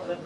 Yes,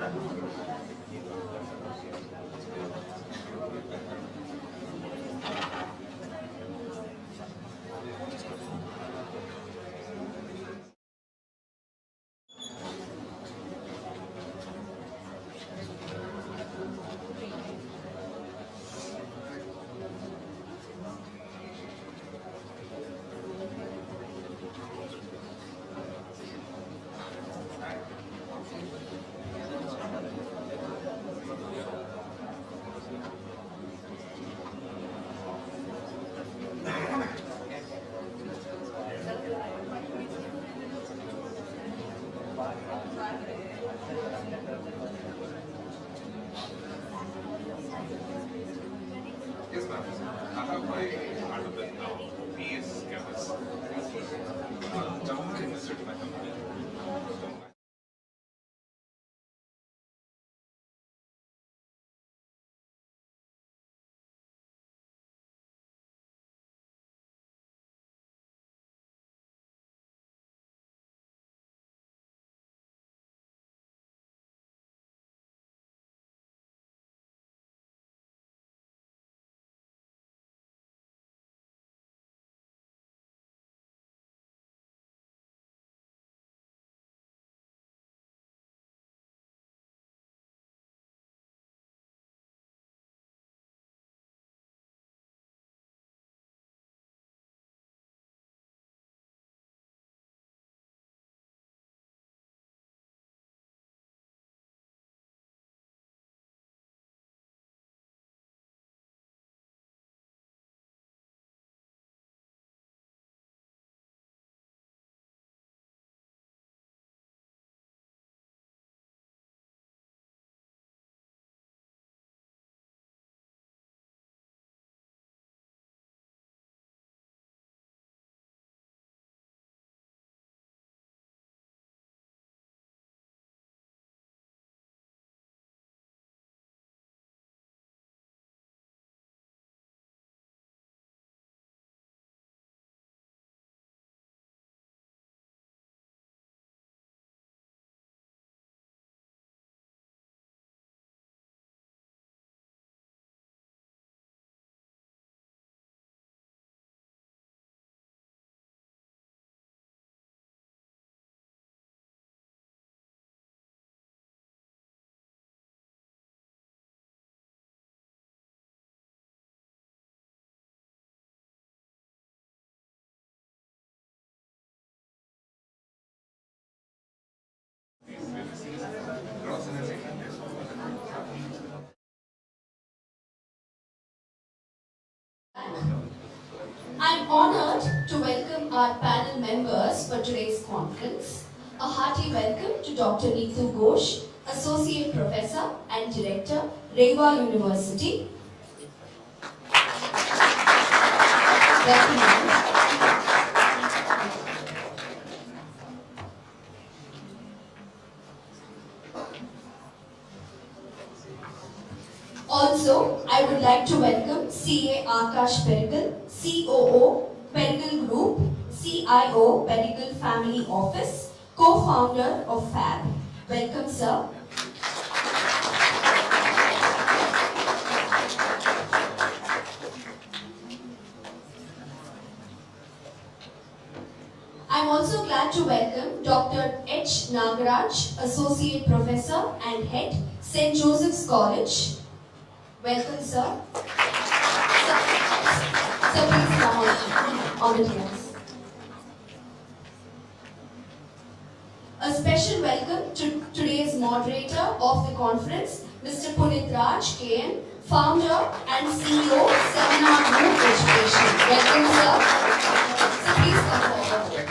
ma'am. I have my article now. PS campus. Java invested in my company. I'm honored to welcome our panel members for today's conference. A hearty welcome to Dr. Nitu Ghosh, Associate Professor and Director, REVA University. Also, I would like to welcome CA Akash Pirgal, COO, Pirgal Group, CIO, Pirgal Family Office, co-founder of FAB. Welcome, sir. I'm also glad to welcome Dr. H. Nagaraj, Associate Professor and Head, St. Joseph's College. Welcome, sir. Sir, please come on the dais. A special welcome to today's moderator of the conference, Mr. Punith Raj K N, founder and CEO, Seminarroom Education. Welcome, sir. So please come forward.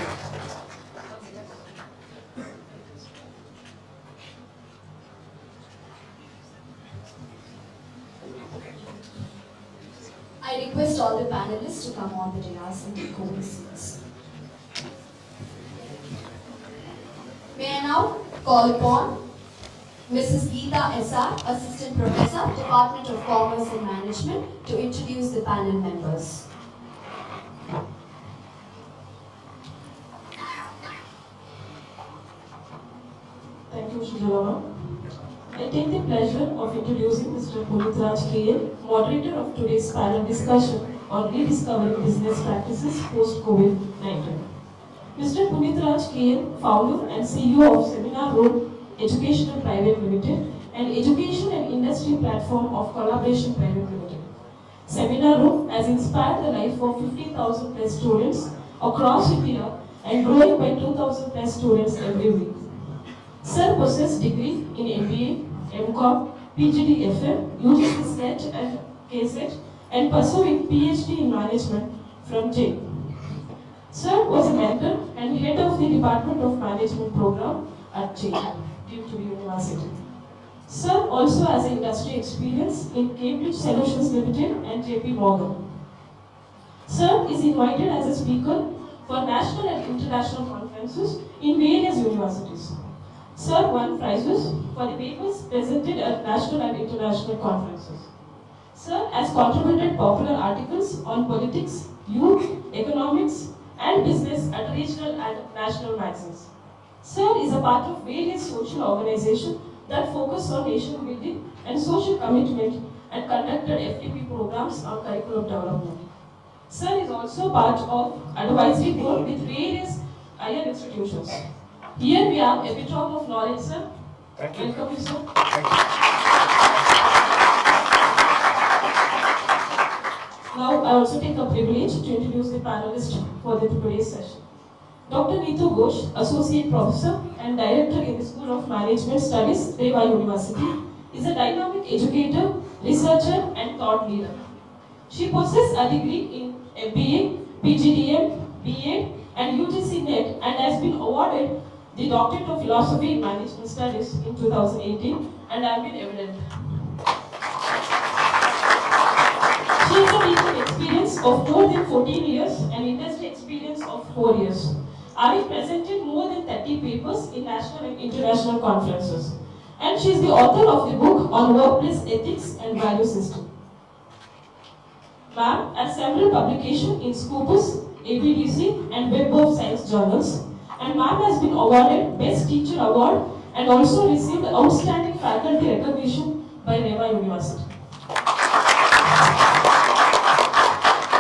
I request all the panelists to come on the dais and take over seats. May I now call upon Mrs. Geeta S.R., Assistant Professor, Department of Commerce and Management, to introduce the panel members. Thank you, Shijala. I take the pleasure of introducing Mr. Punith Raj K N, moderator of today's panel discussion on rediscovering business practices post-Covid-19. Mr. Punith Raj K N, founder and CEO of Seminarroom Educational Private Limited, an education and industry platform of Collaboration Private Limited. Seminarroom has inspired the life of 50,000 plus students across India and growing by 2,000 plus students every week. Sir possesses degree in MBA, MCom, PGD FM, UGC SET and KSET, and pursuing PhD in management from J. Sir was a mentor and head of the Department of Management program at J, Duke University. Sir also has industry experience in Cambridge Solutions Limited and JP Morgan. Sir is invited as a speaker for national and international conferences in various universities. Sir won prizes for the papers presented at national and international conferences. Sir has contributed popular articles on politics, youth, economics, and business at regional and national magazines. Sir is a part of various social organizations that focus on nation building and social commitment and conducted FTP programs on curriculum development. Sir is also part of advisory board with various higher institutions. Here we have epitome of knowledge, sir. Thank you. Welcome you, sir. Thank you. Now I also take a privilege to introduce the panelist for today's session. Dr. Nitu Ghosh, Associate Professor and Director in the School of Management Studies, REVA University, is a dynamic educator, researcher and thought leader. She possesses a degree in MBA, PGDM, BA and UGC NET and has been awarded the Doctorate of Philosophy in Management Studies in 2018 and have been evident. She has a teaching experience of more than 14 years and industry experience of 4 years. Having presented more than 30 papers in national and international conferences. And she is the author of the book on workplace ethics and value system. Ma'am has several publications in Scopus, ABDC and Web of Science journals. And ma'am has been awarded Best Teacher Award and also received Outstanding Faculty Recognition by REVA University.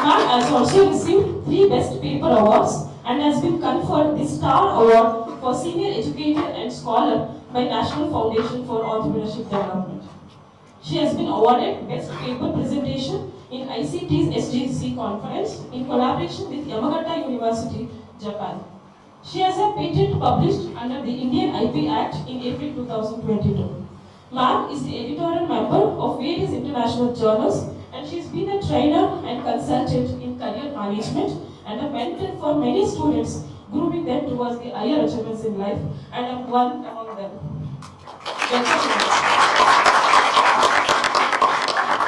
Ma'am has also received 3 Best Paper Awards and has been conferred the Star Award for Senior Educator and Scholar by National Foundation for Entrepreneurship Development. She has been awarded Best Paper Presentation in ICT's SGC Conference in collaboration with Yamagata University, Japan. She has a patent published under the Indian IP Act in April 2022. Ma'am is the editorial member of various international journals and she's been a trainer and consultant in career management and a mentor for many students, grooming them towards the higher achievements in life, and I'm one among them.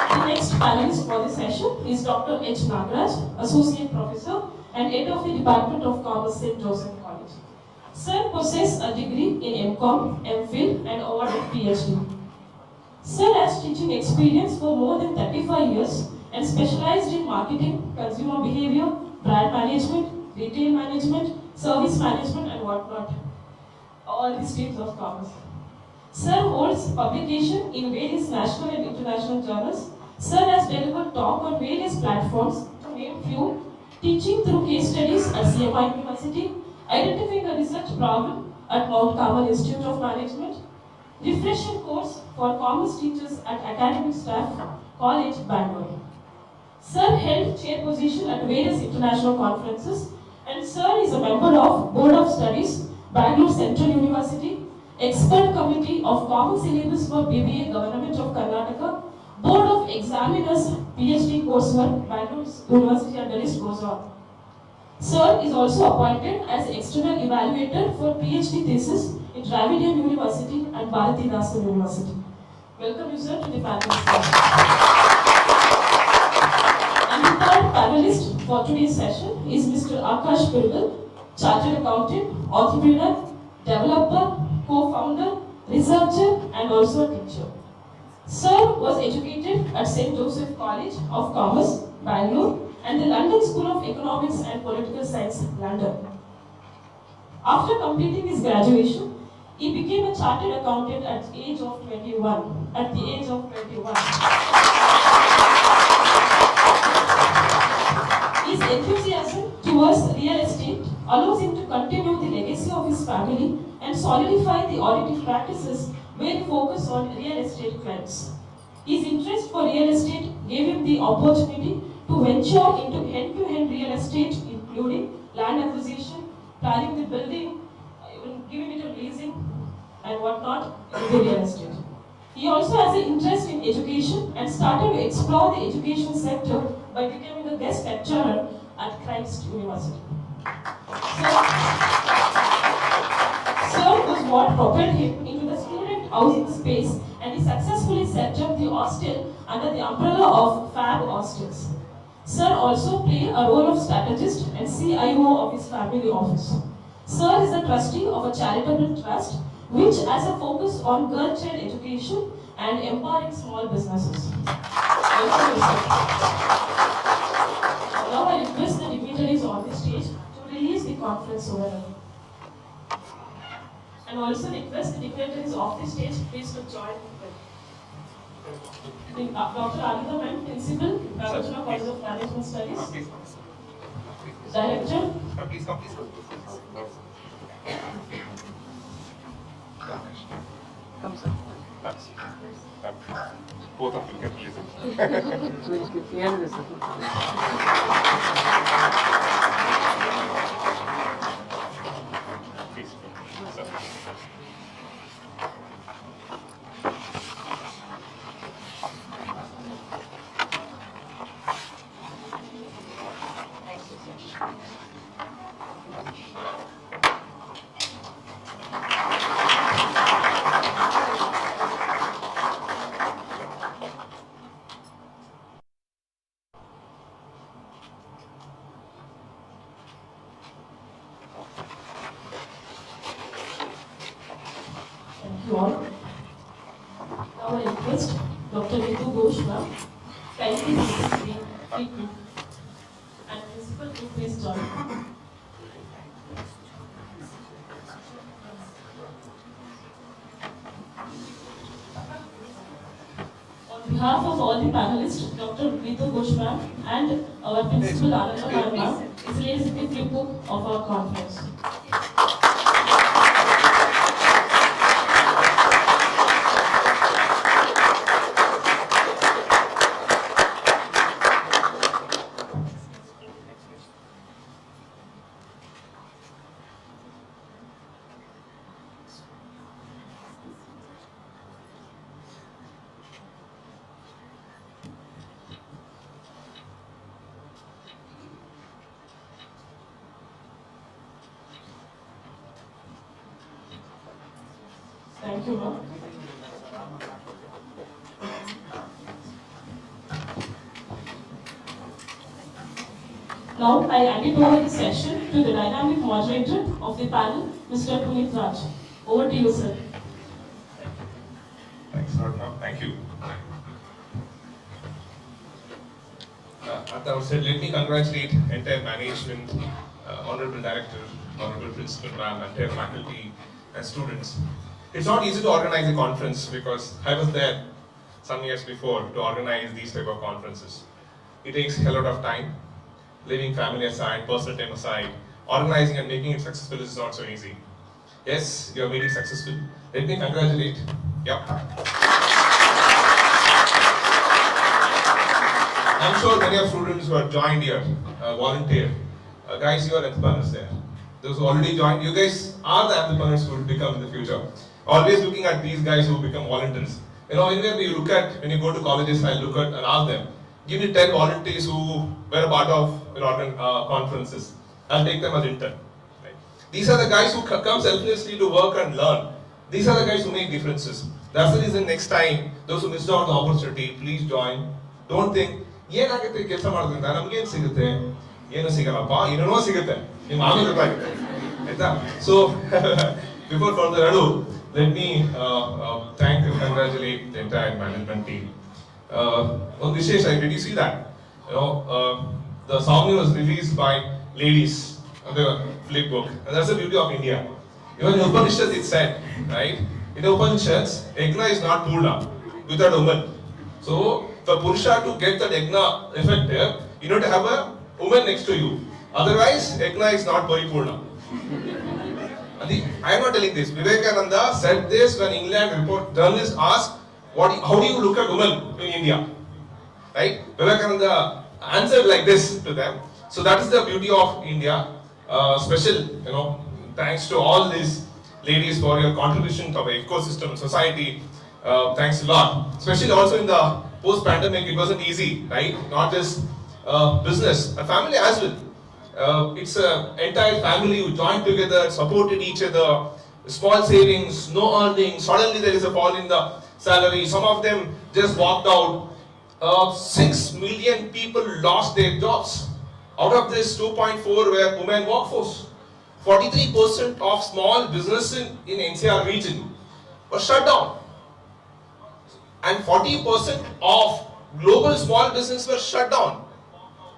The next panelist for the session is Dr. H. Nagaraj, Associate Professor and Head of the Department of Commerce, St. Joseph College. Sir possesses a degree in MCom, MPhil and awarded PhD. Sir has teaching experience for more than 35 years and specialized in marketing, consumer behavior, brand management, retail management, service management and whatnot. All the streams of commerce. Sir holds publication in various national and international journals. Sir has delivered talk on various platforms, to name few, teaching through case studies at CMI University, identifying a research problem at Mount Carmel Institute of Management, refresher course for commerce teachers at Academic Staff College, Bangalore. Sir held chair position at various international conferences and Sir is a member of Board of Studies, Bangalore Central University, Expert Committee of Common Syllabus for BBA, Government of Karnataka, Board of Examiners, PhD coursework, Bangalore University and the list goes on. Sir is also appointed as external evaluator for PhD thesis in Dravidian University and Bharathidasan University. Welcome you sir to the panel discussion. And the third panelist for today's session is Mr. Akash Pirgal, Chartered Accountant, Entrepreneur, Developer, Co-founder, Researcher and also a teacher. Sir was educated at St. Joseph College of Commerce, Bangalore and the London School of Economics and Political Science, London. After completing his graduation, He became a chartered accountant at the age of 21. His enthusiasm towards real estate allows him to continue the legacy of his family and solidify the auditing practices where he focus on real estate clients. His interest for real estate gave him the opportunity to venture into end-to-end real estate, including land acquisition, planning the building, even giving it a leasing and whatnot in the real estate. He also has an interest in education and started to explore the education sector by becoming a guest lecturer at Christ University. Sir was what propelled him into the student housing space, and he successfully set up the hostel under the umbrella of Fab Hostels. Sir also played a role of strategist and CIO of his family office. Sir is a trustee of a charitable trust which has a focus on girl-child education and empowering small businesses. Now I request the dignitaries on the stage to release the conference overall. And also request the dignitaries off the stage please to join. Dr. Anita Ma'am, Principal, Nagaraj College of Management Studies. Director. Please come. Come, sir. Both of you can listen. So you can hear this. Please, sir. Thank you all. Now I request Dr. Nitu Ghosh ma'am, kindly take the screen, and Principal to please join. On behalf of all the panelists, Dr. Nitu Ghosh ma'am and our Principal Ananda ma'am is raising the flipbook of our conference. Thank you, ma'am. Now I hand it over the session to the dynamic moderator of the panel, Mr. Punith Raj. Over to you, sir. Thanks, sir. Thank you. At the outset, let me congratulate entire management, honorable director, honorable principal ma'am, entire faculty and students. It's not easy to organize a conference because I was there some years before to organize these type of conferences. It takes a lot of time, leaving family aside, personal time aside. Organizing and making it successful is not so easy. Yes, you have made it successful. Let me congratulate. Yep. I'm sure many of students who have joined here, volunteer. Guys, you are entrepreneurs there. Those who already joined, you guys are the entrepreneurs who will become in the future. Always looking at these guys who become volunteers. You know, when you look at, when you go to colleges, I look at and ask them, give me 10 volunteers who were a part of conferences. I'll take them as intern. Right? These are the guys who come selflessly to work and learn. These are the guys who make differences. That's the reason next time, those who missed out on the opportunity, please join. Don't think, ಏನಾಗುತ್ತೆ ಕೆಲಸ ಮಾಡೋದ್ರಿಂದ ನಮಗೇನು ಸಿಗುತ್ತೆ ಏನು ಸಿಗಲ್ಲಪ್ಪ ಇನ್ನೂ ಸಿಗುತ್ತೆ ನಿಮ್ಮ ಆಮೇಲೆ ಗೊತ್ತಾಗುತ್ತೆ ಆಯ್ತಾ so before further ado let me thank and congratulate the entire management team. One Vishesh, did you see that? You know, the song was released by ladies on the flip book, and that's the beauty of India. Even in Upanishads it said, right? In the Upanishads, Yagna is not Purna without a woman. So, for Purusha to get that Yagna effective, you need to have a woman next to you. Otherwise, Yagna is not Paripurna. I am not telling this. Vivekananda said this when England journalists asked, how do you look at women in India? Right? Vivekananda answered like this to them. So that is the beauty of India. Special, thanks to all these ladies for your contribution to our ecosystem, society. Thanks a lot. Especially also in the post-pandemic, it wasn't easy, right? Not just business, a family as well. It's an entire family who joined together, supported each other, small savings, no earnings, suddenly there is a fall in the salary. Some of them just walked out. 6 million people lost their jobs. Out of this, 2.4 were women workforce. 43% of small businesses in NCR region were shut down. And 40% of global small business were shut down.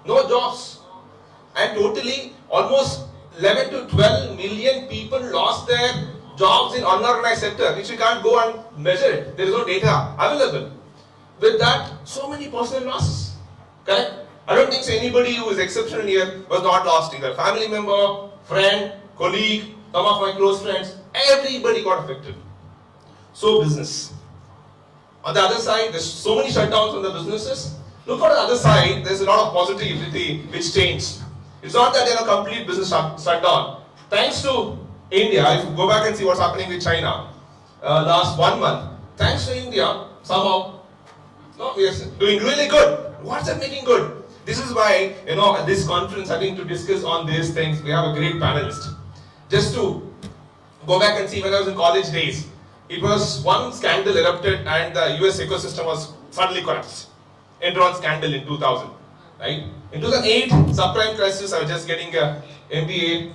No jobs. And totally almost 11 to 12 million people lost their jobs in unorganized sector, which we can't go and measure it. There is no data available. With that, so many personal losses. Correct? I don't think so anybody who is exceptional here was not lost either. Family member, friend, colleague, some of my close friends, everybody got affected. So business. On the other side, there's so many shutdowns on the businesses. Look on the other side, there's a lot of positivity which changed. It's not that a complete business shutdown. Thanks to India, if you go back and see what's happening with China, last 1 month, thanks to India, somehow, we are doing really good. What's that making good? This is why, at this conference, I think to discuss on these things, we have a great panelist. Just to go back and see when I was in college days, it was one scandal erupted and the US ecosystem was suddenly collapsed. Enron scandal in 2000, right? In 2008, subprime crisis, I was just getting a MBA.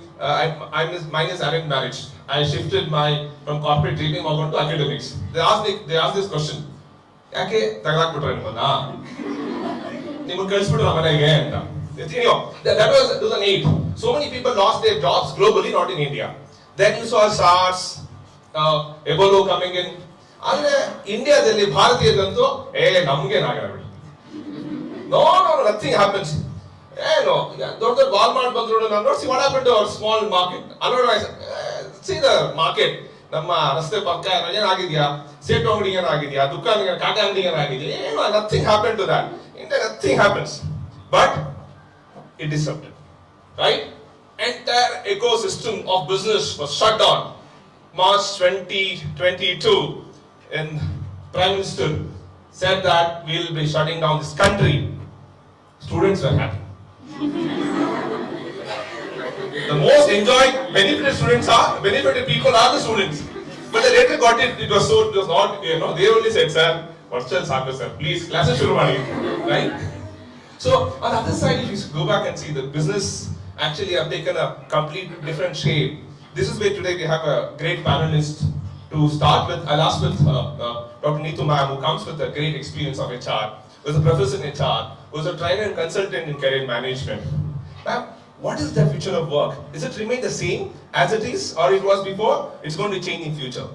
Mine is arranged marriage. I shifted from corporate JP Morgan to academics. They asked this question. Yake tagakbitre nimana? Nimu kalisbidu mನೆಗೆ ಅಂತ. That was 2008. So many people lost their jobs globally, not in India. Then you saw SARS, Ebola coming in. Alle Indiaದಲ್ಲಿ ಭಾರತೀಯರಂತೂ ನಮಗೇನಾಗಲ್ಲ. No, nothing happens. ದೊಡ್ಡ Walmart ಬಂದ್ರು see what happened to our small market. See the market. ನಮ್ಮ ರಸ್ತೆ ಪಕ್ಕ ಏನಾಗಿದ್ಯಾ, ಸೇಟು ಅಂಗಡಿ ಏನಾಗಿದ್ಯಾ, ದುಕಾನ್ ಕಾಟಾ ಅಂಗಡಿ ಏನಾಗಿದೆಯಾ, nothing happened to that. India, nothing happens. But it disrupted. Right? Entire ecosystem of business was shut down. March 2022, and Prime Minister said that we'll be shutting down this country. Students were happy. The most enjoyed, benefited people are the students. But they later got it, it was not, they only said, sir, virtual saku sir, please, classes shuru mani. Right? So, on the other side, if you go back and see, the business actually have taken a complete different shape. This is where today we have a great panelist to start with. I'll ask with Dr. Nitu ma'am, who comes with a great experience of HR, who's a professor in HR, who's a trainer and consultant in career management. Ma'am, what is the future of work? Is it remain the same as it is or it was before? It's going to change in future.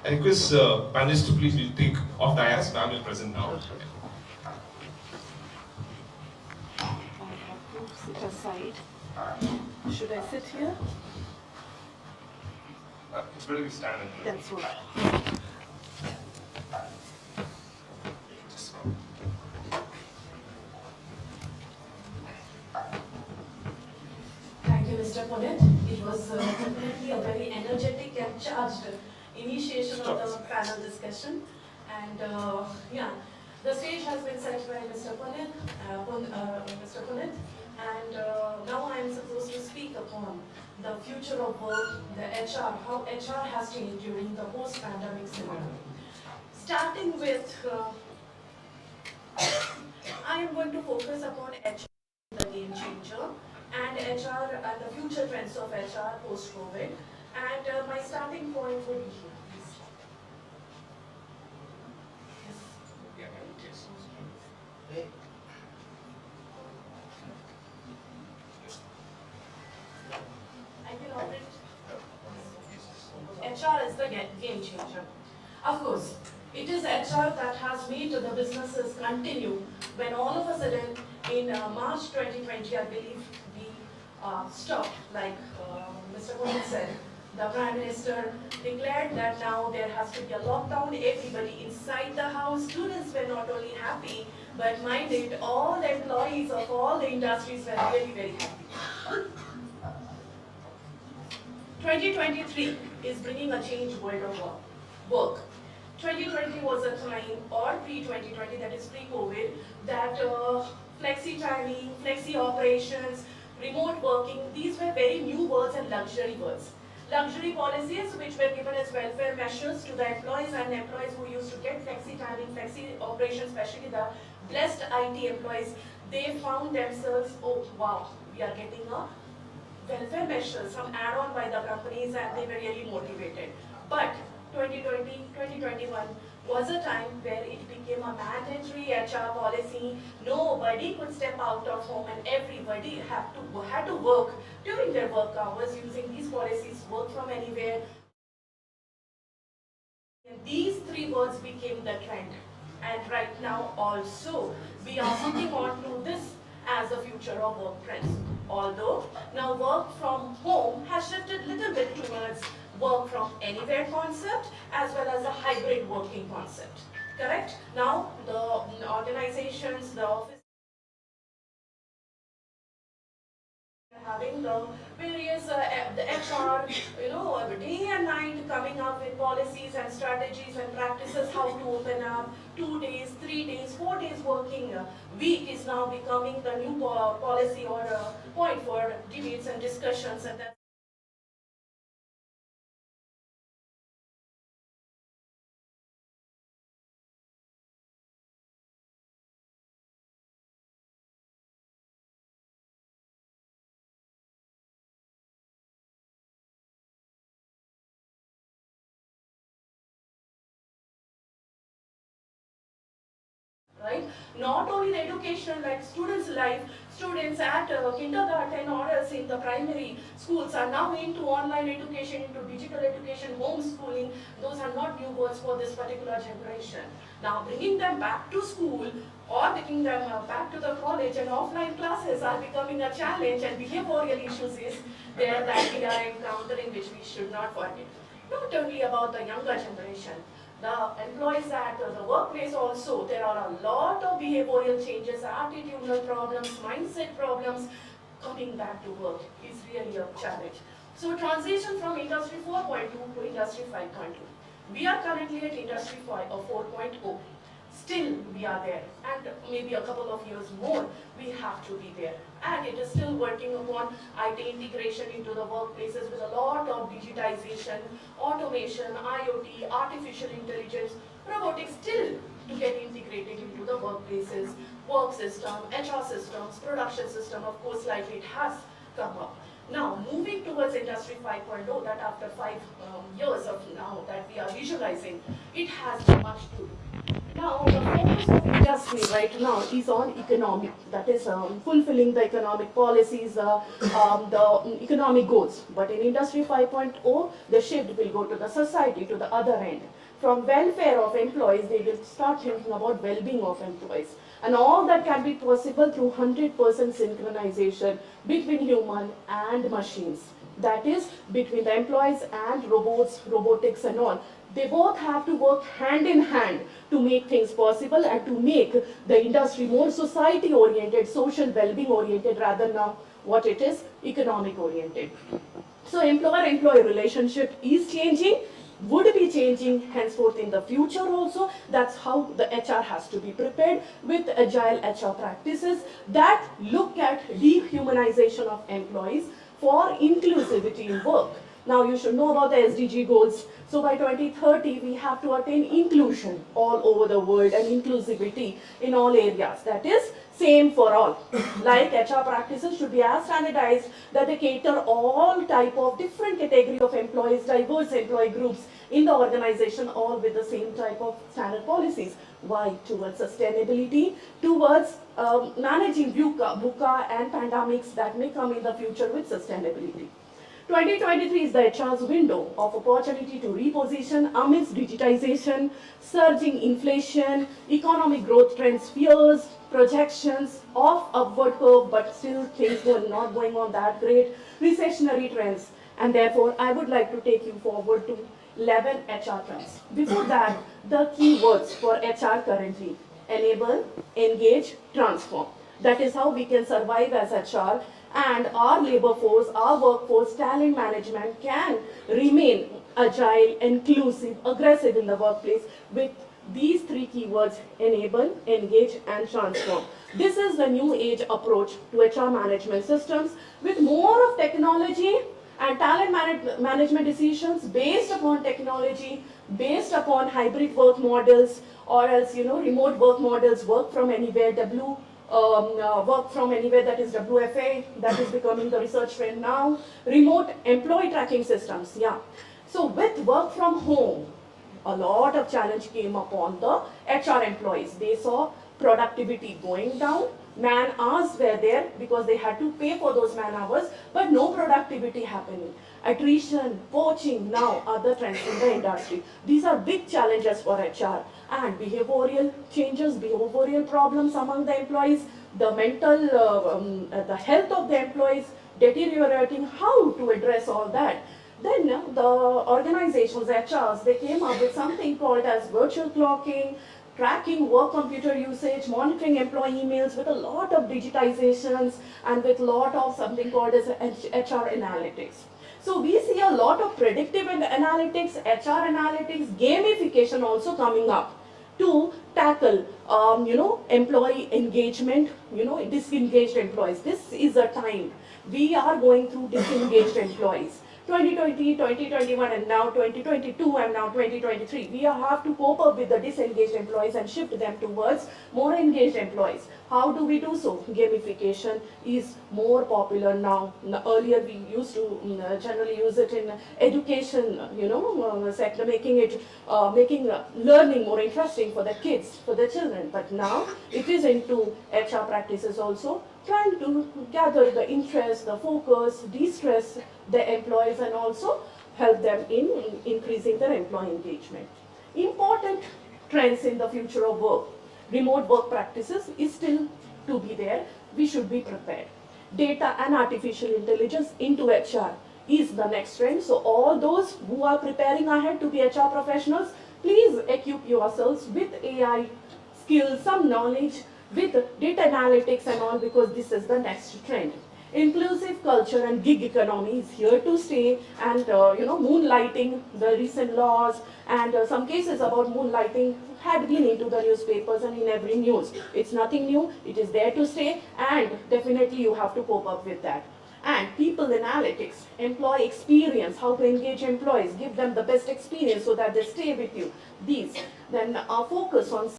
I request panelists to please take off dais. Ma'am will present now. I have to sit aside. Should I sit here? It's better we stand. That's what. Thank you, Mr. Punith. It was definitely a very energetic and charged initiation of the panel discussion. And the stage has been set by Mr. Punith. And now I am supposed to speak upon the future of work, the HR, how HR has changed during the post-pandemic scenario. Starting with, I am going to focus upon HR, the game changer, and HR and the future trends of HR post-COVID. And my starting point would be here. I can already HR is the game changer. Of course, it is HR that has made the businesses continue when all of a sudden in March 2020, I believe, we stopped, like Mr. Punith said. The Prime Minister declared that now there has to be a lockdown, everybody inside the house. Students were not only happy, but mind it, all the employees of all the industries were really very happy. 2023 is bringing a changed world of work. 2020 was a time, or pre-2020, that is pre-COVID, that flexi timing, flexi operations, remote working, these were very new words and luxury words. Luxury policies which were given as welfare measures to the employees and employees who used to get flexi timing, flexi operations, especially the blessed IT employees, they found themselves, oh wow, we are getting a welfare measures, some add-on by the companies, and they were really motivated. But 2020, 2021 was a time where it became a mandatory HR policy. Nobody could step out of home and everybody had to work during their work hours using these policies, work from anywhere. And these three words became the trend. And right now also, we are sitting on to this as the future of work trends. Although now work from home has shifted a little bit towards work from anywhere concept as well as a hybrid working concept. Correct? Now the organizations, the office having the various the HR, day and night coming up with policies and strategies and practices how to open up. 2 days, 3 days, 4 days working week is now becoming the new policy or point for debates and discussions, and that's right? Not only the education, like students' life, students at kindergarten or else in the primary schools are now into online education, into digital education, homeschooling. Those are not new words for this particular generation. Now bringing them back to school or taking them back to the college and offline classes are becoming a challenge, and behavioral issues is there that we are encountering, which we should not forget. Not only about the younger generation, the employees at the workplace also, there are a lot of behavioral changes, attitudinal problems, mindset problems. Coming back to work is really a challenge. So transition from Industry 4.2 to Industry 5.2. We are currently at Industry 4.0. Still we are there, and maybe a couple of years more we have to be there. And it is still working upon IT integration into the workplaces with a lot of digitization, automation, IoT, artificial intelligence, robotics still to get integrated into the workplaces, work system, HR systems, production system, of course, like it has come up. Now, moving towards Industry 5.0, that after 5 years of now that we are visualizing, it has much to do. Now, the focus of industry right now is on economic, that is fulfilling the economic policies, the economic goals. But in Industry 5.0, the shift will go to the society, to the other end. From welfare of employees, they will start thinking about well-being of employees. And all that can be possible through 100% synchronization between human and machines. That is, between the employees and robots, robotics and all. They both have to work hand in hand to make things possible and to make the industry more society-oriented, social well-being oriented rather than what it is, economic-oriented. So employer-employee relationship is changing, would be changing henceforth in the future also. That's how the HR has to be prepared with agile HR practices that look at dehumanization of employees for inclusivity in work. Now you should know about the SDG goals. So by 2030, we have to attain inclusion all over the world and inclusivity in all areas. That is same for all. Like HR practices should be as standardized that they cater all type of different category of employees, diverse employee groups in the organization, all with the same type of standard policies. Why? Towards sustainability, towards managing VUCA and pandemics that may come in the future with sustainability. 2023 is the HR's window of opportunity to reposition amidst digitization, surging inflation, economic growth trends, fears, projections of upward curve, but still things were not going on that great, recessionary trends. And therefore, I would like to take you forward to 11 HR trends. Before that, the keywords for HR currently: enable, engage, transform. That is how we can survive as HR, and our labor force, our workforce, talent management can remain agile, inclusive, aggressive in the workplace with these three keywords: enable, engage, and transform. This is the new age approach to HR management systems with more of technology and talent management decisions based upon technology, based upon hybrid work models, or else remote work models, work from anywhere, work from anywhere, that is WFA, that is becoming the research trend now. Remote employee tracking systems, yeah. So with work from home, a lot of challenge came upon the HR employees. They saw productivity going down, man hours were there because they had to pay for those man hours, but no productivity happening. Attrition, poaching, now other trends in the industry. These are big challenges for HR. And behavioral changes, behavioral problems among the employees, the mental, the health of the employees deteriorating, how to address all that. Then the organizations, HRs, they came up with something called as virtual clocking, tracking work computer usage, monitoring employee emails with a lot of digitizations and with a lot of something called as HR analytics. So we see a lot of predictive analytics, HR analytics, gamification also coming up to tackle, employee engagement, disengaged employees. This is a time we are going through disengaged employees. 2020, 2021, and now 2022, and now 2023. We have to cope up with the disengaged employees and shift them towards more engaged employees. How do we do so? Gamification is more popular now. Earlier we used to generally use it in education, sector, making learning more interesting for the kids, for the children. But now it is into HR practices also, trying to gather the interest, the focus, de-stress the employees, and also help them in increasing their employee engagement. Important trends in the future of work. Remote work practices is still to be there. We should be prepared. Data and artificial intelligence into HR is the next trend. So all those who are preparing ahead to be HR professionals, please equip yourselves with AI skills, some knowledge, with data analytics and all, because this is the next trend. Inclusive culture and gig economy is here to stay, and moonlighting, the recent laws and some cases about moonlighting had been into the newspapers and in every news. It's nothing new, it is there to stay, and definitely you have to cope up with that. And people analytics, employee experience, how to engage employees, give them the best experience so that they stay with you. These, then our focus on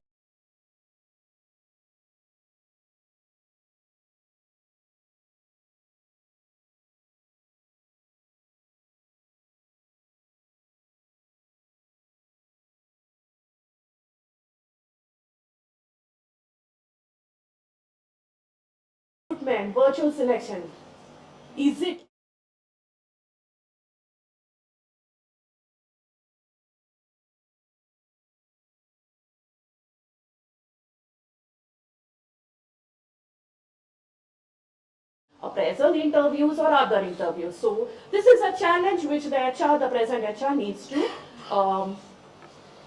recruitment, virtual selection. Is it present interviews or other interviews? So this is a challenge which the present HR needs to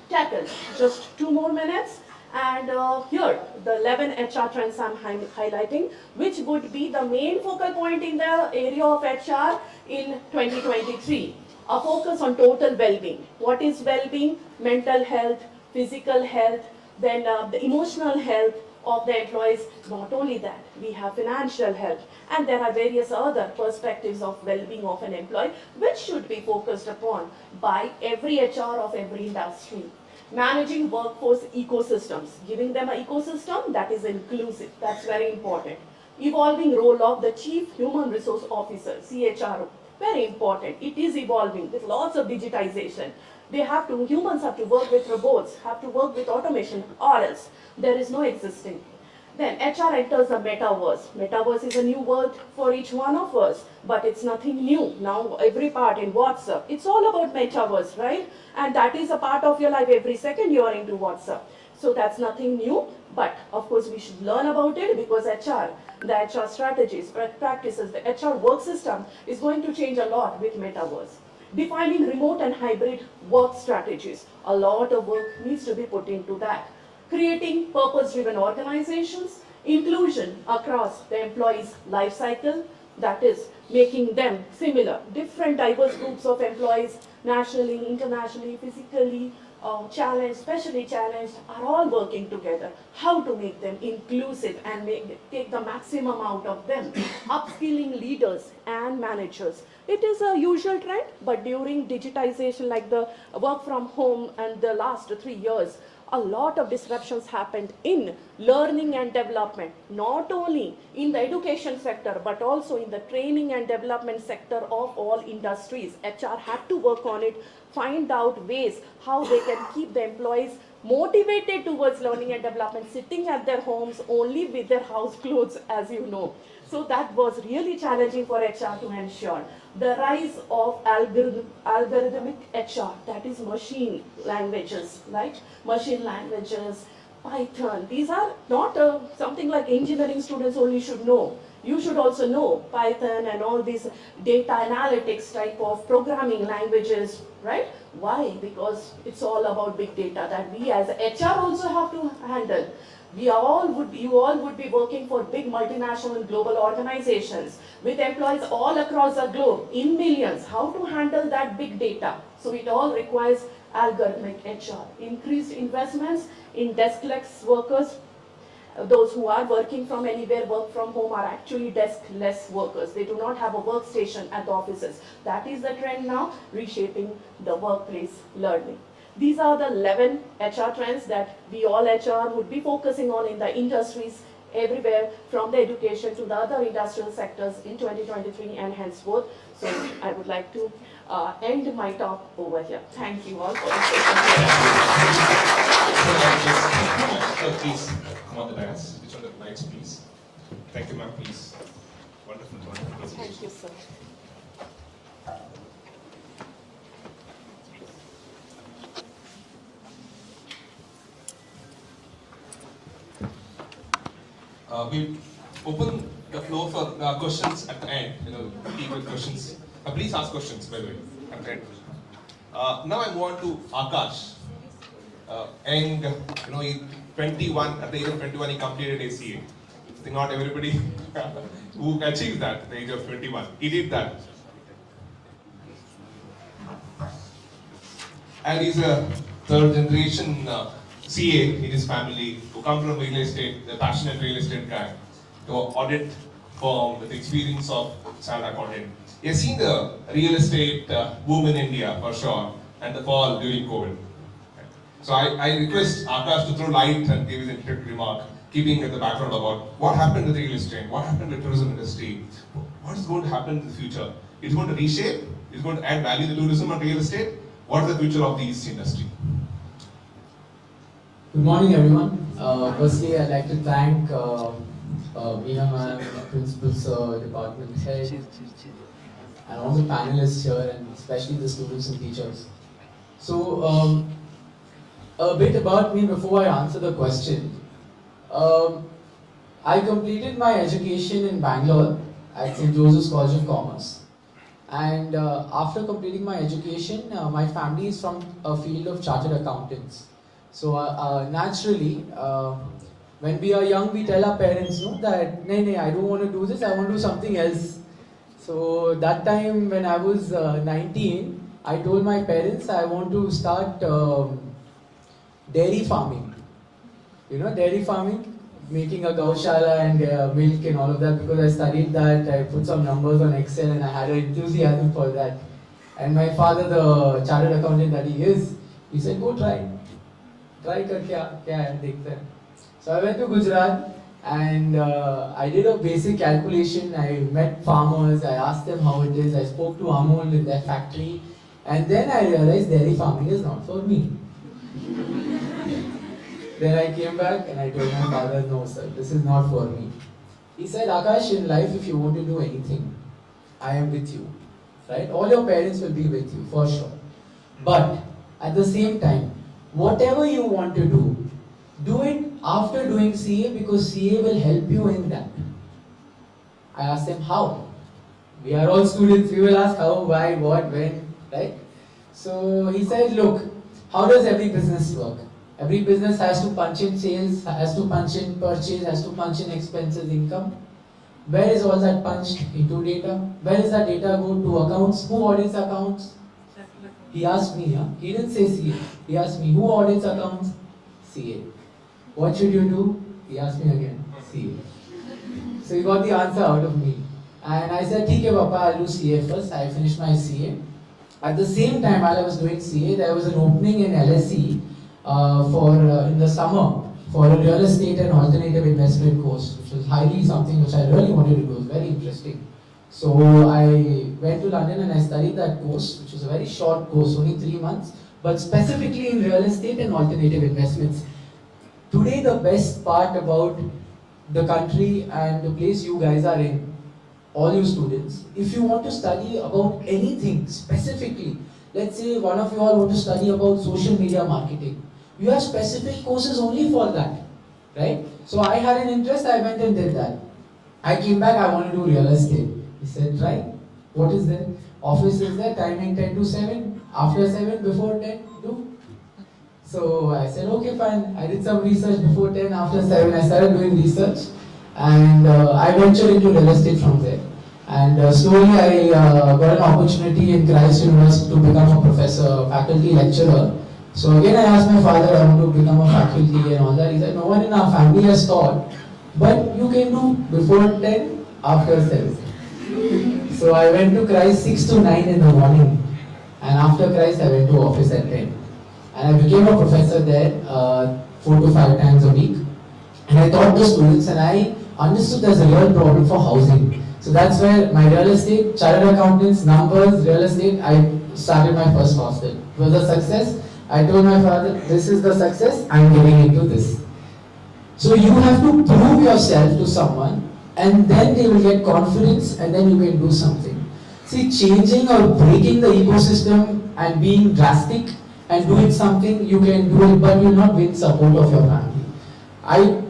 tackle. Just 2 more minutes. And here, the 11 HR trends I'm highlighting, which would be the main focal point in the area of HR in 2023. A focus on total well-being. What is well-being? Mental health, physical health, then the emotional health of the employees. Not only that, we have financial health, and there are various other perspectives of well-being of an employee which should be focused upon by every HR of every industry. Managing workforce ecosystems, giving them an ecosystem that is inclusive, that's very important. Evolving role of the Chief Human Resource Officer, CHRO, very important. It is evolving with lots of digitization. Humans have to work with robots, have to work with automation, or else there is no existing. Then HR enters the metaverse. Metaverse is a new word for each one of us, but it's nothing new. Now every part in WhatsApp, it's all about metaverse, right? And that is a part of your life. Every second you are into WhatsApp. So that's nothing new, but of course we should learn about it because the HR strategies, practices, the HR work system is going to change a lot with metaverse. Defining remote and hybrid work strategies. A lot of work needs to be put into that. Creating purpose-driven organizations, inclusion across the employee's life cycle, that is making them similar. Different diverse groups of employees, nationally, internationally, physically, challenged, specially challenged, are all working together. How to make them inclusive and take the maximum out of them. Upskilling leaders and managers. It is a usual trend, but during digitization, like the work from home and the last 3 years, a lot of disruptions happened in learning and development, not only in the education sector, but also in the training and development sector of all industries. HR had to work on it, find out ways how they can keep the employees motivated towards learning and development, sitting at their homes only with their house clothes, as you know. So that was really challenging for HR to ensure. The rise of algorithmic HR, that is machine languages, right? Machine languages, Python. These are not something like engineering students only should know. You should also know Python and all these data analytics type of programming languages, right? Why? Because it's all about big data that we as HR also have to handle. You all would be working for big multinational global organizations with employees all across the globe in millions. How to handle that big data? So it all requires algorithmic HR. Increased investments in deskless workers. Those who are working from anywhere, work from home, are actually deskless workers. They do not have a workstation at the offices. That is the trend now, reshaping the workplace learning. These are the 11 HR trends that we all HR would be focusing on in the industries everywhere, from the education to the other industrial sectors in 2023 and henceforth. So I would like to end my talk over here. Thank you all for the Please come on the dais. Which one of the lights, please? Thank you, ma'am. Please. Wonderful, wonderful presentation. Thank you, sir. We'll open the floor for questions at the end. People questions. Please ask questions, by the way, at the end. Now I move on to Akash. And he 21, at the age of 21, he completed ACA. I think not everybody who achieved that at the age of 21. He did that. And he's a third generation CA in his family who come from real estate, the passionate real estate guy, to audit firm with experience of chartered accountant. He has seen the real estate boom in India for sure and the fall during COVID. So I request Akash to throw light and give his introductory remark, keeping at the background about what happened with real estate, what happened with tourism industry, what is going to happen in the future. It's going to reshape, it's going to add value to tourism and real estate. What is the future of the industry? Good morning, everyone. Firstly, I'd like to thank Meena ma'am, principals, department head, and all the panelists here, and especially the students and teachers. So, a bit about me before I answer the question. I completed my education in Bangalore at St. Joseph's College of Commerce. And after completing my education, my family is from a field of chartered accountants. So naturally, when we are young, we tell our parents, no, that, nay, I don't want to do this, I want to do something else. So that time when I was 19, I told my parents I want to start dairy farming. Dairy farming, making a gaushala and milk and all of that, because I studied that, I put some numbers on Excel and I had an enthusiasm for that. And my father, the chartered accountant that he is, he said, go try. Try kar kya hai, dekhte hain. So I went to Gujarat and I did a basic calculation. I met farmers, I asked them how it is, I spoke to Amul in their factory, and then I realized dairy farming is not for me. Then I came back and I told my father, no sir, this is not for me. He said, Akash, in life if you want to do anything, I am with you. Right? All your parents will be with you, for sure. But at the same time, whatever you want to do it after doing CA because CA will help you in that. I asked him how. We are all students, we will ask how, why, what, when, right? So he said, look, how does every business work? Every business has to punch in sales, has to punch in purchase, has to punch in expenses, income. Where is all that punched into data? Where does that data go to accounts? Who audits accounts? He asked me, he didn't say CA. He asked me, who audits accounts? CA. What should you do? He asked me again, CA. So he got the answer out of me. And I said, okay, Papa, I'll do CA first. I finished my CA. At the same time, while I was doing CA, there was an opening in LSE in the summer for a real estate and alternative investment course, which was highly something which I really wanted to do. It was very interesting. So I went to London and I studied that course, which was a very short course, only 3 months, but specifically in real estate and alternative investments. Today, the best part about the country and the place you guys are in, all you students, if you want to study about anything specifically, let's say one of you all want to study about social media marketing, you have specific courses only for that, right? So I had an interest, I went and did that. I came back, I want to do real estate. He said, right, what is there? Office is there, timing 10 to 7, after 7, before 10, do. So I said, okay, fine. I did some research before 10, after 7, I started doing research. And I ventured into real estate from there. And slowly I got an opportunity in Christ University to become a professor, faculty lecturer. So again I asked my father, I want to become a faculty and all that. He said, no one in our family has taught, but you can do before 10, after 7. So I went to Christ 6 to 9 in the morning. And after Christ I went to office at 10. And I became a professor there 4 to 5 times a week. And I taught the students and I understood there's a real problem for housing. So that's where my real estate, chartered accountants, numbers, real estate, I started my first hostel. It was a success. I told my father, this is the success, I'm getting into this. So you have to prove yourself to someone and then they will get confidence and then you can do something. See, changing or breaking the ecosystem and being drastic and doing something, you can do it, but you will not win support of your family.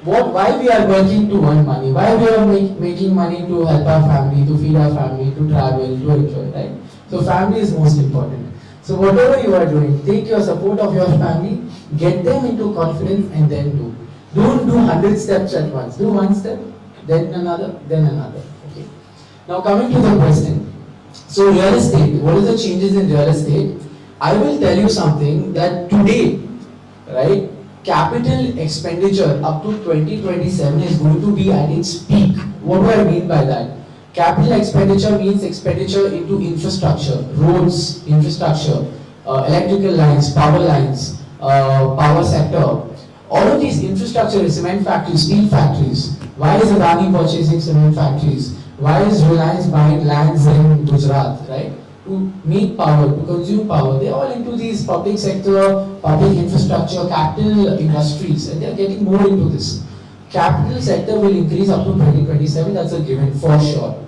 Why we are working to earn money? Why we are making money to help our family, to feed our family, to travel, to enjoy, right? So family is most important. So whatever you are doing, take your support of your family, get them into confidence and then do. Don't do 100 steps at once. Do one step, then another, then another. Okay. Now coming to the question. So real estate, what are the changes in real estate? I will tell you something that today, right, capital expenditure up to 2027 is going to be at its peak. What do I mean by that? Capital expenditure means expenditure into infrastructure, roads, infrastructure, electrical lines, power sector. All of these infrastructure, cement factories, steel factories. Why is Adani purchasing cement factories? Why is Reliance buying lands in Gujarat, right? To make power, to consume power. They're all into these public sector, public infrastructure, capital industries, and they're getting more into this. Capital sector will increase up to 2027, that's a given for sure.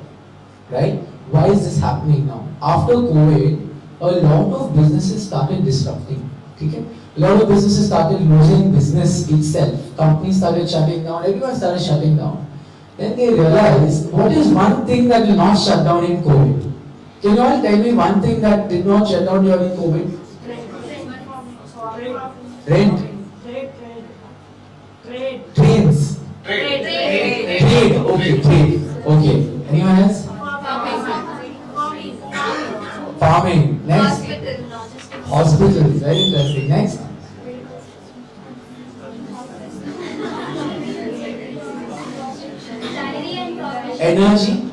Right? Why is this happening now? After COVID, a lot of businesses started disrupting. Okay? A lot of businesses started losing business itself. Companies started shutting down, everyone started shutting down. Then they realized, what is one thing that will not shut down in COVID? Can you all tell me one thing that did not shut down during COVID? Rent. Trains. Trade. Okay, trade. Okay. Anyone else? Farming. Next. Hospitals. Very interesting. Next. Energy.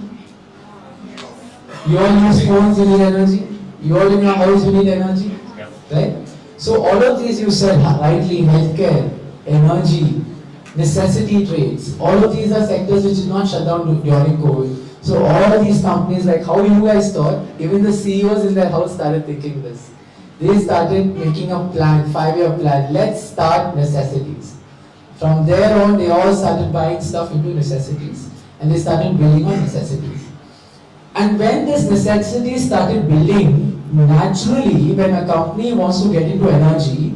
You all use phones, you need energy. You all in your house, you need energy. Right? So all of these you said rightly, healthcare, energy, necessity trades, all of these are sectors which did not shut down during COVID. So all of these companies, like how you guys thought, even the CEOs in their house started thinking this. They started making a plan, 5-year plan. Let's start necessities. From there on, they all started buying stuff into necessities, and they started building on necessities. And when this necessity started building, naturally, when a company wants to get into energy,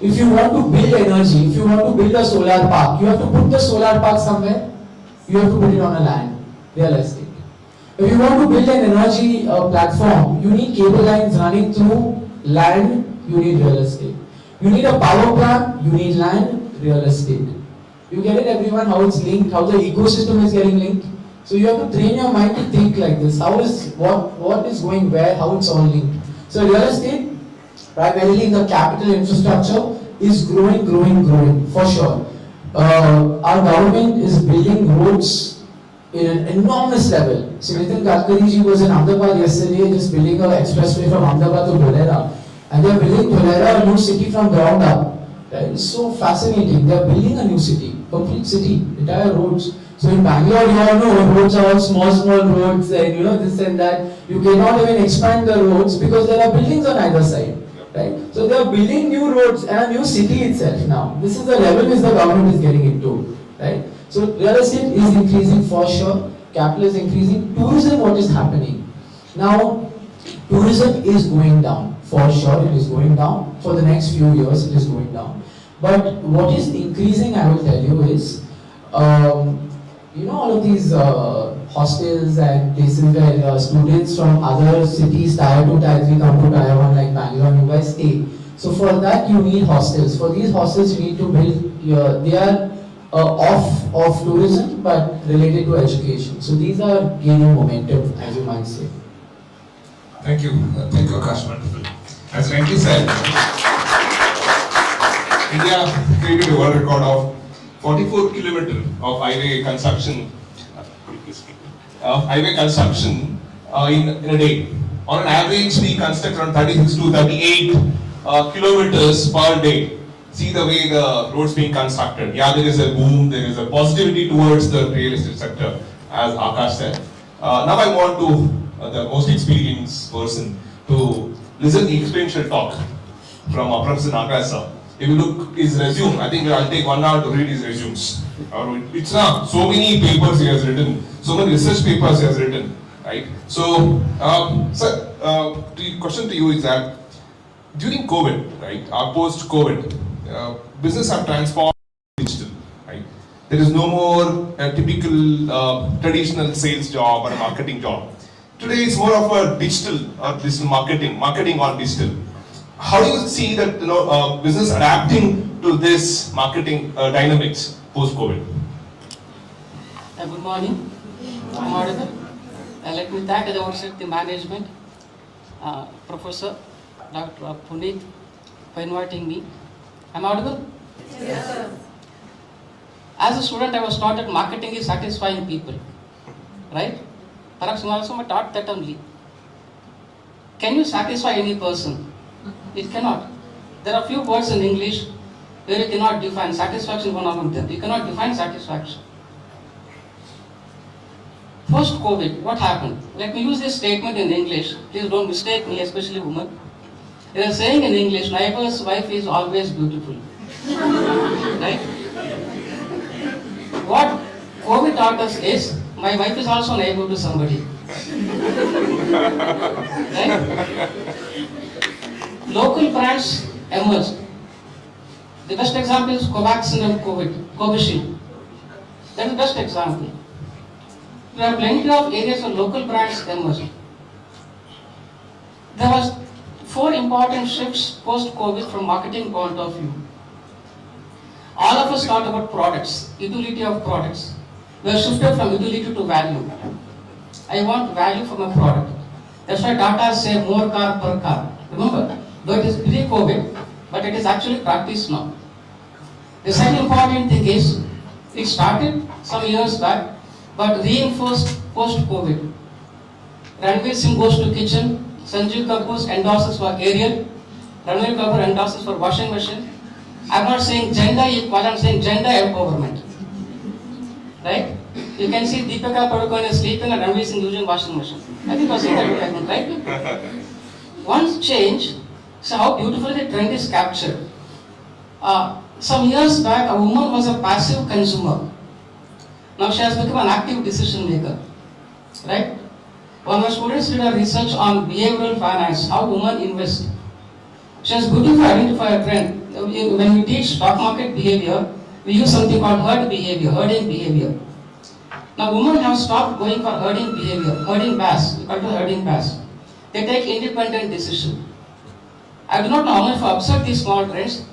if you want to build energy, if you want to build a solar park, you have to put the solar park somewhere. You have to put it on a land, real estate. If you want to build an energy platform, you need cable lines running through land, you need real estate. You need a power plant, you need land, real estate. You get it, everyone, how it's linked, how the ecosystem is getting linked. So you have to train your mind to think like this. How is what is going where, how it's all linked. So real estate, primarily in the capital infrastructure, is growing for sure. Our government is building roads in an enormous level. So Nitin Gadkari ji was in Ahmedabad yesterday, just building an expressway from Ahmedabad to Dholera. And they are building Dholera, a new city from ground up. Right? It's so fascinating. They are building a new city, complete city, entire roads. So in Bangalore, you all know roads are all small roads, and this and that. You cannot even expand the roads because there are buildings on either side. Right? So they are building new roads and a new city itself now. This is the level which the government is getting into. Right? So real estate is increasing for sure. Capital is increasing. Tourism, what is happening? Now, tourism is going down. For sure, it is going down. For the next few years, it is going down. But what is increasing, I will tell you, is all of these hostels and places where students from other cities, tier 2, tier 3 come to tier 1 like Bangalore, you guys stay. So for that you need hostels. For these hostels you need to build, they are off of tourism but related to education. So these are gaining momentum, as you might say. Thank you, Akash. Wonderful. As rightly said, India created a world record of 44 kilometers of highway construction. In a day. On an average, we construct around 36 to 38 kilometers per day. See the way the roads being constructed. Yeah, there is a boom, there is a positivity towards the real estate sector, as Akash said. Now I want to the most experienced person to listen the experiential talk from Professor Nagaraj sir. If you look his resume, I think I'll take 1 hour to read his resumes. It's not so many papers he has written, so many research papers he has written, right? So, sir, the question to you is that during COVID, right, or post-COVID, business have transformed digital, right? There is no more a typical traditional sales job or a marketing job. Today it's more of a digital marketing on digital. How do you see that business adapting to this marketing dynamics post-COVID? Good morning. I'm audible. Let me thank at the outset the management, Professor Dr. Punith, for inviting me. I'm audible? Yes, sir. As a student, I was taught that marketing is satisfying people, right? Perhaps you also were taught that only. Can you satisfy any person? It cannot. There are few words in English where you cannot define. Satisfaction is one of them. You cannot define satisfaction. Post-COVID, what happened? Let me use this statement in English. Please don't mistake me, especially women. They are saying in English, neighbor's wife is always beautiful. Right? What COVID taught us is, my wife is also neighbor to somebody. Right? Local brands emerged. The best example is Covaxin and Covishield. That is the best example. There are plenty of areas where local brands emerged. There was 4 important shifts post-COVID from marketing point of view. All of us talked about products, utility of products. We have shifted from utility to value. I want value from a product. That's why Tata say more car per car. Remember, though it is pre-COVID, but it is actually practiced now. The second important thing is, it started some years back, but reinforced post-COVID. Ranveer Singh goes to kitchen, Sanjeev Kapoor endorses for Ariel, Ranveer Kapoor endorses for washing machine. I'm not saying gender equality, I'm saying gender empowerment. Right? You can see Deepika Padukone is sleeping and Ranveer Singh using washing machine. I think I was saying that, right? Once change, So how beautifully the trend is captured. Some years back, a woman was a passive consumer. Now she has become an active decision maker, right? One of our students did a research on behavioral finance, how women invest. She has beautifully identified a trend. When we teach stock market behavior, we use something called herding behavior. Now women have stopped going for herding behavior, herding bass, we call it herding bass. They take independent decision. I do not know how much to observe these small trends.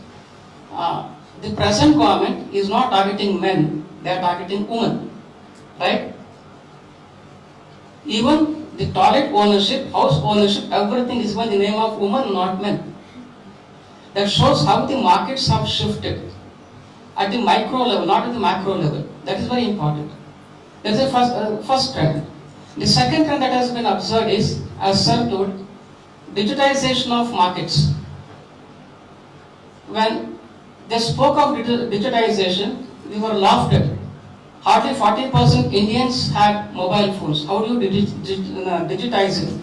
The present government is not targeting men, they are targeting women, right? Even the toilet ownership, house ownership, everything is in the name of women, not men. That shows how the markets have shifted at the micro level, not at the macro level. That is very important. That is the first trend. The second trend that has been observed is, as sir told, digitization of markets. When they spoke of digitization, we were laughed at. Hardly 40% Indians had mobile phones. How do you digitize it?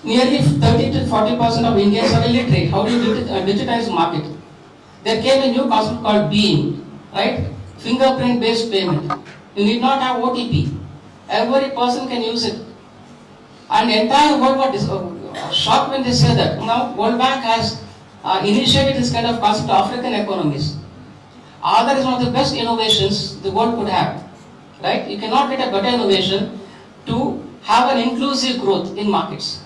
Nearly 30 to 40% of Indians are illiterate. How do you digitize market? There came a new concept called BEAM, right? Fingerprint based payment. You need not have OTP. Every person can use it. And the entire world was shocked when they say that. Now, World Bank has initiated this kind of concept to African economies. Aadhaar is one of the best innovations the world could have. Right? You cannot get a better innovation to have an inclusive growth in markets.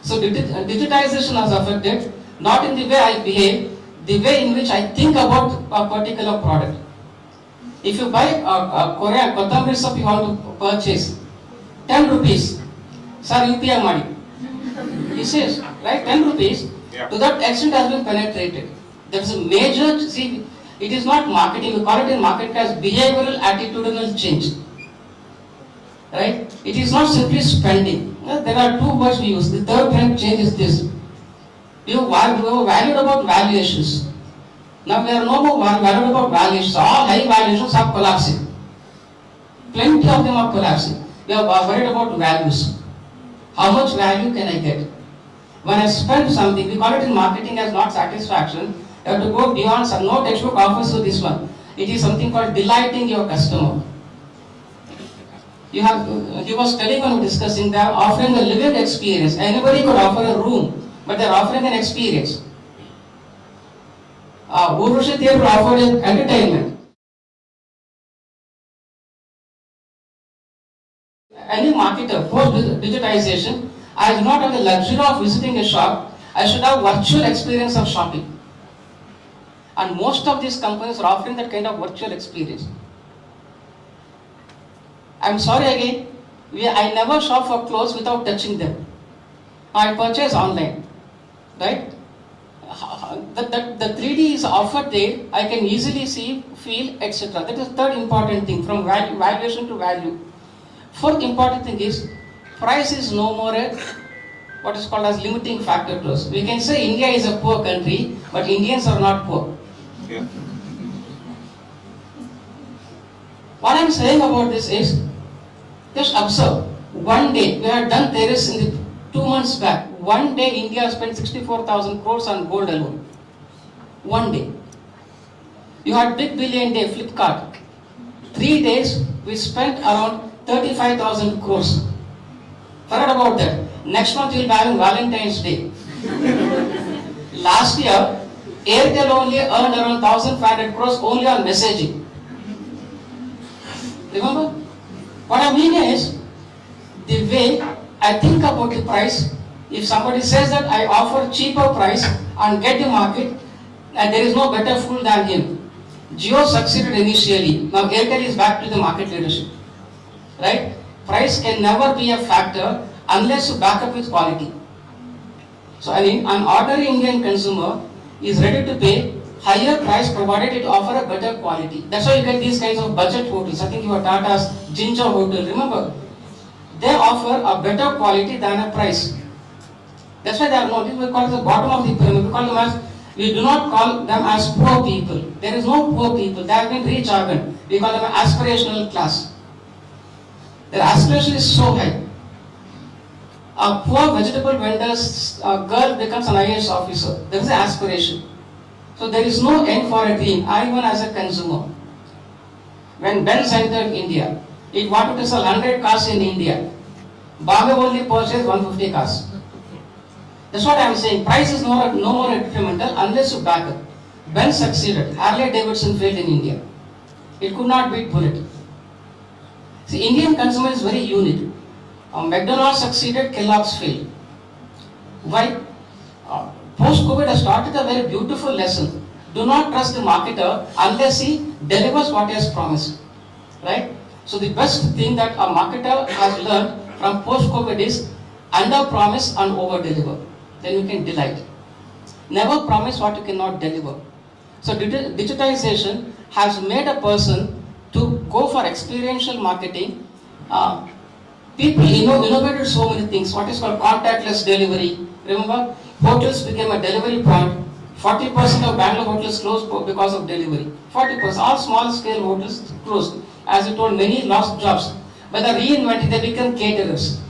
So digitization has affected not in the way I behave, the way in which I think about a particular product. If you buy a Korean Kothambari soap you want to purchase, 10 rupees, sir UPI money. He says, right, 10 rupees, to that extent has been penetrated. There is a major, see, it is not marketing, we call it in market as behavioral attitudinal change. Right? It is not simply spending. There are two words we use. The third trend change is this. We were valued about valuations. Now we are no more valued about valuations. All high valuations are collapsing. Plenty of them are collapsing. We are worried about values. How much value can I get? When I spend something, we call it in marketing as not satisfaction. You have to go beyond some. No textbook offers you this one. It is something called delighting your customer. He was telling when we were discussing, they are offering a living experience. Anybody could offer a room, but they are offering an experience. Urvashi Theatre offered entertainment. Any marketer, post-digitization, I do not have the luxury of visiting a shop. I should have virtual experience of shopping. And most of these companies are offering that kind of virtual experience. I'm sorry again, I never shop for clothes without touching them. I purchase online, right? The 3D is offered there, I can easily see, feel, etc. That is the third important thing, from valuation to value. Fourth important thing is, price is no more what is called as limiting factor to us. We can say India is a poor country, but Indians are not poor. Yeah. What I'm saying about this is, just observe, one day, we had done terrace in the 2 months back, one day India spent 64,000 crores on gold alone. One day. You had big billion day, Flipkart. 3 days, we spent around 35,000 crores. Forget about that. Next month you'll be having Valentine's Day. Last year, Airtel only earned around 1,500 crores only on messaging. Remember? What I mean is, the way I think about the price, if somebody says that I offer cheaper price and get the market, and there is no better fool than him. Jio succeeded initially, now Airtel is back to the market leadership. Right? Price can never be a factor unless you back up with quality. So an ordinary Indian consumer is ready to pay higher price provided it offer a better quality. That's why you get these kinds of budget hotels. I think you have Tata's Ginger Hotel, remember? They offer a better quality than a price. That's why they are not, we call it the bottom of the pyramid. We do not call them as poor people. There is no poor people. They have been recharged. We call them an aspirational class. Their aspiration is so high. A poor vegetable vendor's girl becomes an IAS officer. There is an aspiration. So there is no end for a dream, even as a consumer. When Benz entered India, it wanted to sell 100 cars in India. Baba only purchased 150 cars. That's what I am saying. Price is no more detrimental unless you back up. Benz succeeded. Harley Davidson failed in India. It could not beat Bullet. See, Indian consumer is very unique. McDonald's succeeded, Kellogg's failed. Why? Post-COVID has taught a very beautiful lesson. Do not trust the marketer unless he delivers what he has promised. Right? So the best thing that a marketer has learned from post-COVID is under-promise and over-deliver. Then you can delight. Never promise what you cannot deliver. So digitization has made a person to go for experiential marketing. People innovated so many things. What is called contactless delivery. Remember, hotels became a delivery point. 40% of Bangalore hotels closed because of delivery. 40%. All small scale hotels closed. As you told, many lost jobs. But the reinventing, they become caterers.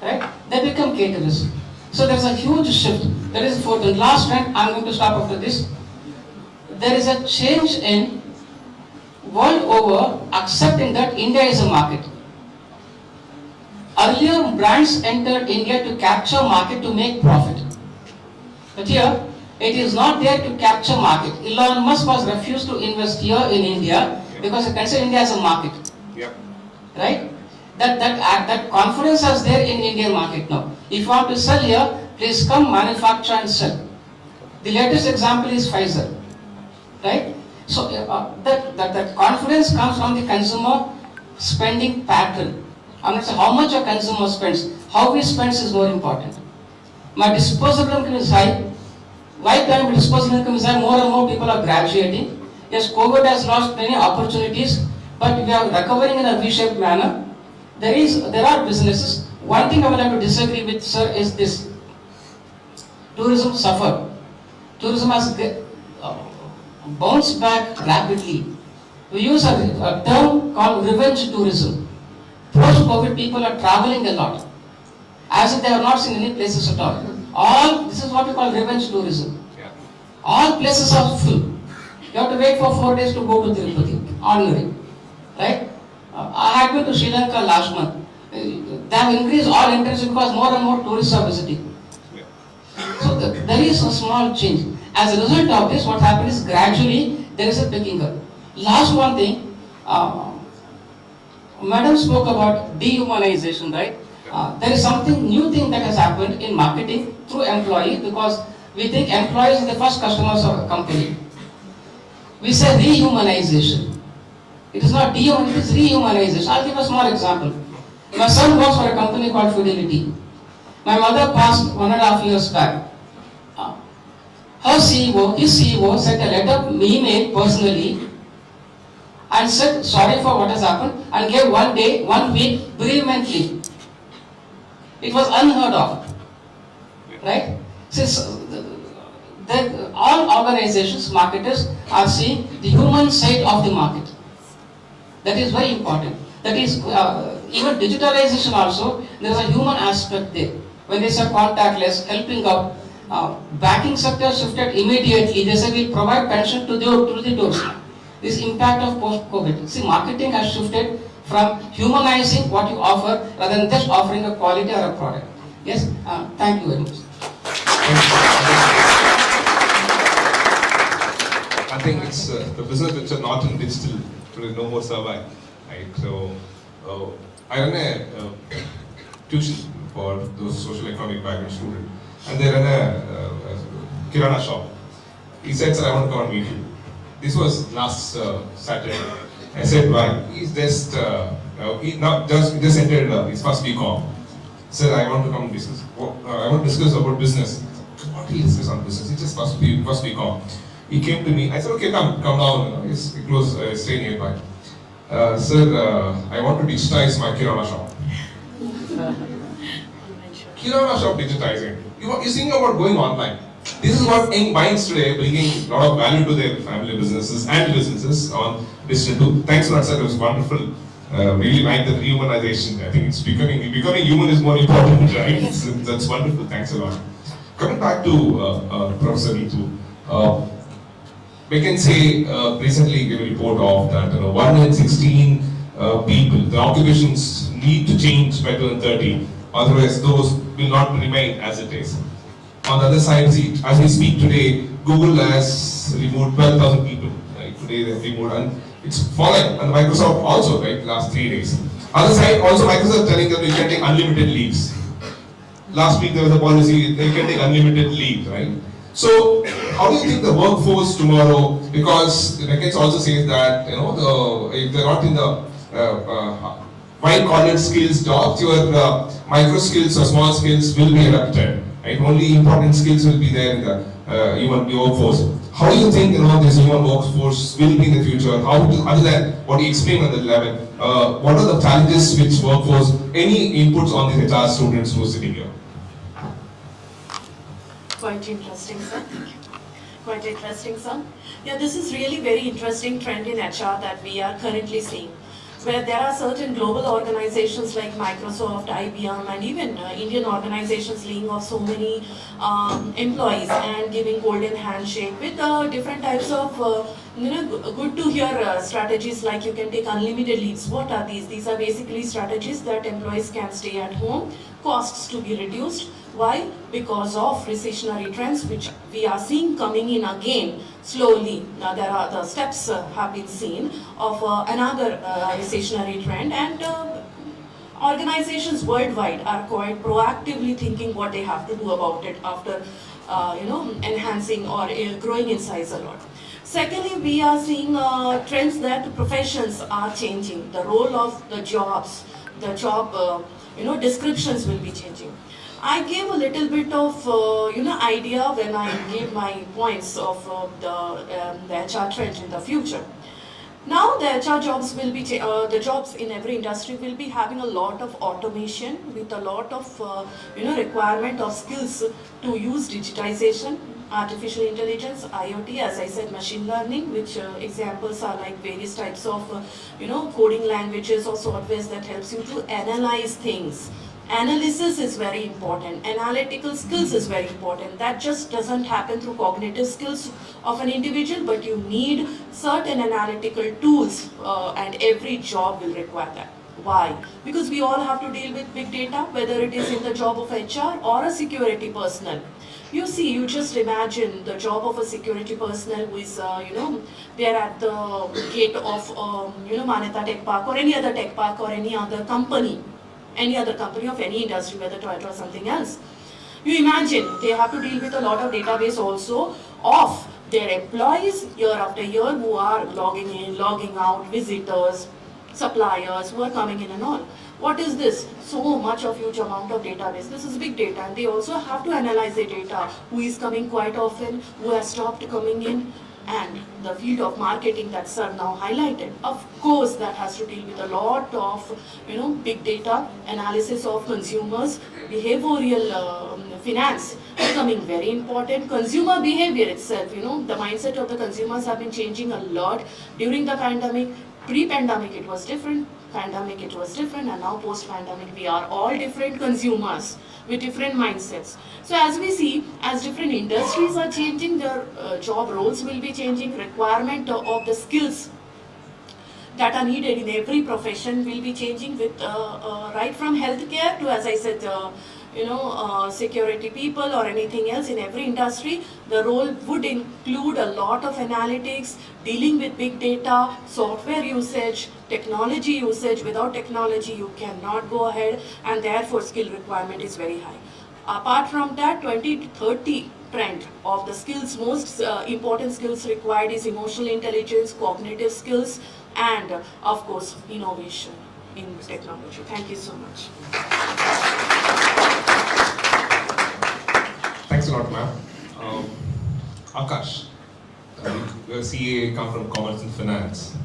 Right? They become caterers. So there's a huge shift. That is for the last trend. I'm going to stop after this. There is a change in world over accepting that India is a market. Earlier, brands entered India to capture market to make profit. But here, it is not there to capture market. Elon Musk was refused to invest here in India because he considered India as a market. Yeah. Right? That confidence is there in Indian market now. If you want to sell here, please come manufacture and sell. The latest example is Pfizer. Right? So that confidence comes from the consumer spending pattern. I'm not saying how much a consumer spends. How he spends is more important. My disposable income is high. Why my disposable income is high? More and more people are graduating. Yes, COVID has lost many opportunities, but we are recovering in a V-shaped manner. There are businesses. One thing I would like to disagree with, sir, is this. Tourism suffered. Tourism has bounced back rapidly. We use a term called revenge tourism. Post-COVID, people are traveling a lot, as if they have not seen any places at all. This is what we call revenge tourism. Yeah. All places are full. You have to wait for 4 days to go to Tirupati, ordinary, right? I had been to Sri Lanka last month. They have increased all interest because more and more tourists are visiting. Yeah. So there is a small change. As a result of this, what happened is gradually there is a picking up. Last one thing, Madam spoke about dehumanization, right? There is something new thing that has happened in marketing through employee, because we think employees are the first customers of a company. We say rehumanization. It is not dehumanization, it is rehumanization. I'll give a small example. My son works for a company called Fidelity. My mother passed 1.5 years back. His CEO sent a letter, email personally, and said sorry for what has happened and gave 1 week bereavement leave. It was unheard of, right? Since all organizations, marketers are seeing the human side of the market. That is very important. That is even digitalization also. There is a human aspect there. When they say contactless, helping out, banking sector shifted immediately. They said we provide pension to the doors. This impact of post-COVID. See, marketing has shifted from humanizing what you offer rather than just offering a quality or a product. Yes, thank you very much. I think it's the business which are not in digital will no more survive. Right? So I run a tuition for those social economic background students, and they run a kirana shop. He said, "Sir, I want to come and meet you." This was last Saturday. I said, "Why?" He's just just entered his first BCom. Said, "I want to come and discuss. I want to discuss about business." What will he discuss on business? It's just first BCom. He came to me. I said, "Okay, come down." He's close, stay nearby. Sir, I want to digitize my kirana shop. Kirana shop digitizing. You're thinking about going online. This is what young minds today bringing a lot of value to their family businesses and businesses on digital too. Thanks a lot, sir. It was wonderful Really like the rehumanization. I think it's becoming human is more important, right? That's wonderful. Thanks a lot. Coming back to Professor Nitu, we can say recently gave a report of that 1 in 16 people, the occupations need to change by 2030. Otherwise, those will not remain as it is. On the other side, see, as we speak today, Google has removed 12,000 people. Right? Today they have removed, and it's falling. And Microsoft also, right? Last 3 days. Other side, also Microsoft telling them you can take unlimited leaves. Last week there was a policy they can take unlimited leave, right? So, how do you think the workforce tomorrow? Because the Records also says that if they're not in the white-collar skills jobs, your micro skills or small skills will be adapted. Right? Only important skills will be there in the human workforce. How do you think this human workforce will be in the future? Other than what you explained on the level, what are the challenges which workforce? Any inputs on these HR students who are sitting here? Quite interesting, sir. Quite interesting, sir. Yeah, this is really very interesting trend in HR that we are currently seeing, where there are certain global organizations like Microsoft, IBM, and even Indian organizations laying off so many employees and giving golden handshake with different types of good to hear strategies like you can take unlimited leaves. What are these? These are basically strategies that employees can stay at home, costs to be reduced. Why? Because of recessionary trends which we are seeing coming in again slowly. Now there are the steps have been seen of another recessionary trend, and organizations worldwide are quite proactively thinking what they have to do about it after enhancing or growing in size a lot. Secondly, we are seeing trends that the professions are changing. The role of the jobs, the job descriptions will be changing. I gave a little bit of idea when I gave my points of the HR trend in the future. Now the HR jobs will be the jobs in every industry will be having a lot of automation with a lot of requirement of skills to use digitization, artificial intelligence, IoT, as I said, machine learning, which examples are like various types of coding languages or softwares that helps you to analyze things. Analysis is very important. Analytical skills is very important. That just doesn't happen through cognitive skills of an individual, but you need certain analytical tools and every job will require that. Why? Because we all have to deal with big data, whether it is in the job of HR or a security personnel. You see, you just imagine the job of a security personnel who is, they're at the gate of, Maneta Tech Park or any other tech park or any other company of any industry, whether Toyota or something else. You imagine they have to deal with a lot of database also of their employees year after year who are logging in, logging out, visitors, suppliers who are coming in and all. What is this? So much of huge amount of database. This is big data, and they also have to analyze the data. Who is coming quite often, who has stopped coming in, and the field of marketing that sir now highlighted. Of course, that has to deal with a lot of big data, analysis of consumers, behavioral finance becoming very important. Consumer behavior itself, the mindset of the consumers have been changing a lot during the pandemic. Pre-pandemic it was different, pandemic it was different, and now post-pandemic we are all different consumers with different mindsets. So as we see, as different industries are changing, their job roles will be changing, requirement of the skills that are needed in every profession will be changing with right from healthcare to, as I said, security people or anything else in every industry. The role would include a lot of analytics, dealing with big data, software usage, technology usage. Without technology, you cannot go ahead, and therefore skill requirement is very high. Apart from that, 2030 trend of the skills, most important skills required is emotional intelligence, cognitive skills, and of course, innovation in technology. Thank you so much. Thanks a lot, ma'am. Akash, your CA come from Commerce and Finance.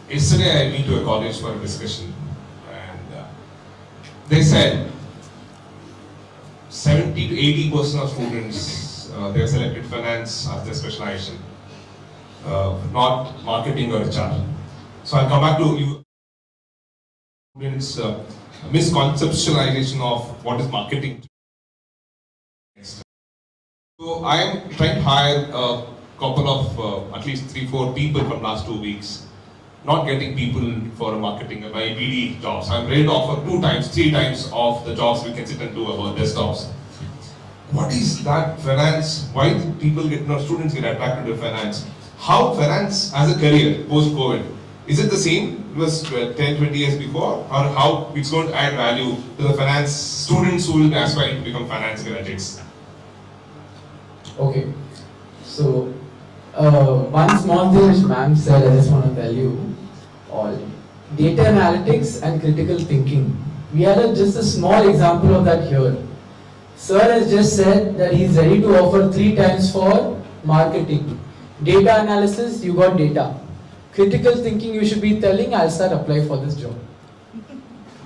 Yesterday I went to a college for a discussion, and they said 70 to 80% of students they have selected finance as their specialization, not marketing or HR. So I'll come back to you. Students' misconceptualization of what is marketing. So I am trying to hire a couple of at least 3-4 people from last 2 weeks. Not getting people for marketing my BD jobs. I'm ready to offer 2 times, 3 times of the jobs we can sit and do our desktops. What is that finance? Why people get, students get attracted to finance? How finance as a career post-COVID? Is it the same it was 10-20 years before, or how it's going to add value to the finance students who will be aspiring to become finance graduates? Okay, so one small thing which ma'am said, I just want to tell you all. Data analytics and critical thinking. We had just a small example of that here. Sir has just said that he's ready to offer 3 times for marketing. Data analysis, you got data. Critical thinking, you should be telling, I'll start apply for this job.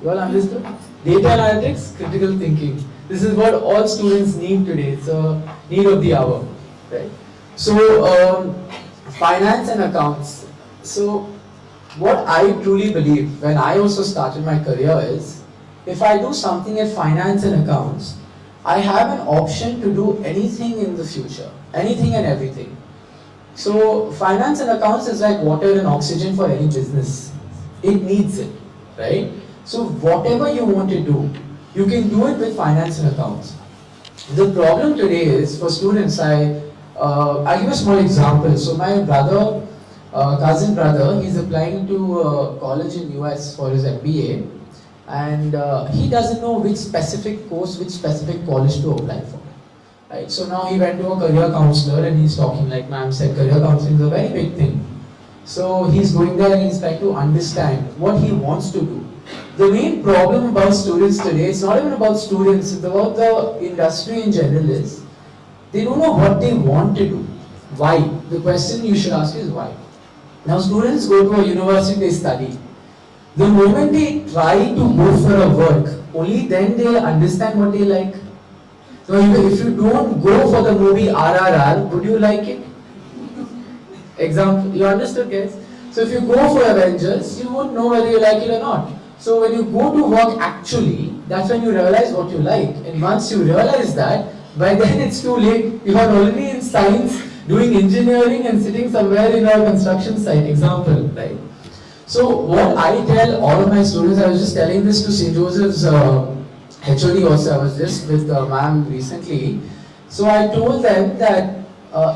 You all understood? Data analytics, critical thinking. This is what all students need today. It's a need of the hour, right? So, finance and accounts. So, what I truly believe when I also started my career is, if I do something in finance and accounts, I have an option to do anything in the future, anything and everything. So finance and accounts is like water and oxygen for any business. It needs it, right? So whatever you want to do, you can do it with finance and accounts. The problem today is for students, I'll give a small example. So my brother, cousin brother, he's applying to college in US for his MBA, and he doesn't know which specific course, which specific college to apply for. Right, so now he went to a career counselor and he's talking, like ma'am said, career counseling is a very big thing. So he's going there and he's trying to understand what he wants to do. The main problem about students today, it's not even about students, it's about the industry in general is, they don't know what they want to do. Why? The question you should ask is why. Now students go to a university, they study. The moment they try to go for a work, only then they understand what they like. So if you don't go for the movie RRR, would you like it? Example, you understood guys? So if you go for Avengers, you won't know whether you like it or not. So when you go to work actually, that's when you realize what you like. And once you realize that, by then it's too late. You are already in science, doing engineering and sitting somewhere in a construction site, example, right? So what I tell all of my students, I was just telling this to St. Joseph's HOD also, I was just with ma'am recently. So I told them that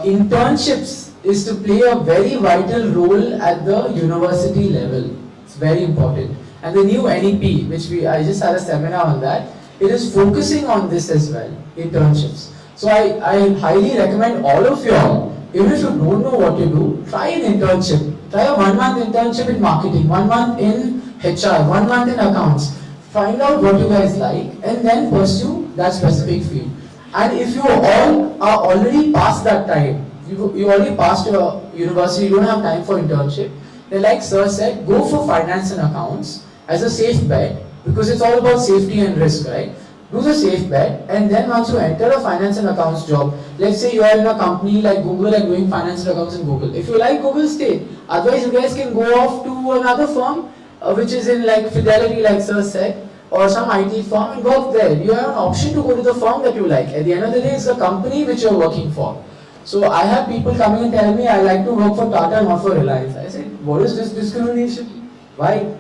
internships is to play a very vital role at the university level. It's very important. And the new NEP, which I just had a seminar on that, it is focusing on this as well, internships. So I highly recommend all of you all, even if you don't know what to do, try an internship. Try a 1-month internship in marketing, 1 month in HR, 1 month in accounts. Find out what you guys like and then pursue that specific field. And if you all are already past that time, you already passed your university, you don't have time for internship, then like sir said, go for finance and accounts as a safe bet, because it's all about safety and risk, right? Do the safe bet, and then once you enter a finance and accounts job, let's say you are in a company like Google and doing finance and accounts in Google. If you like Google, stay. Otherwise, you guys can go off to another firm, which is in like Fidelity, like sir said, or some IT firm and work there. You have an option to go to the firm that you like. At the end of the day, it's the company which you're working for. So I have people coming and tell me, I like to work for Tata, not for Reliance. I said, what is this discrimination? Why?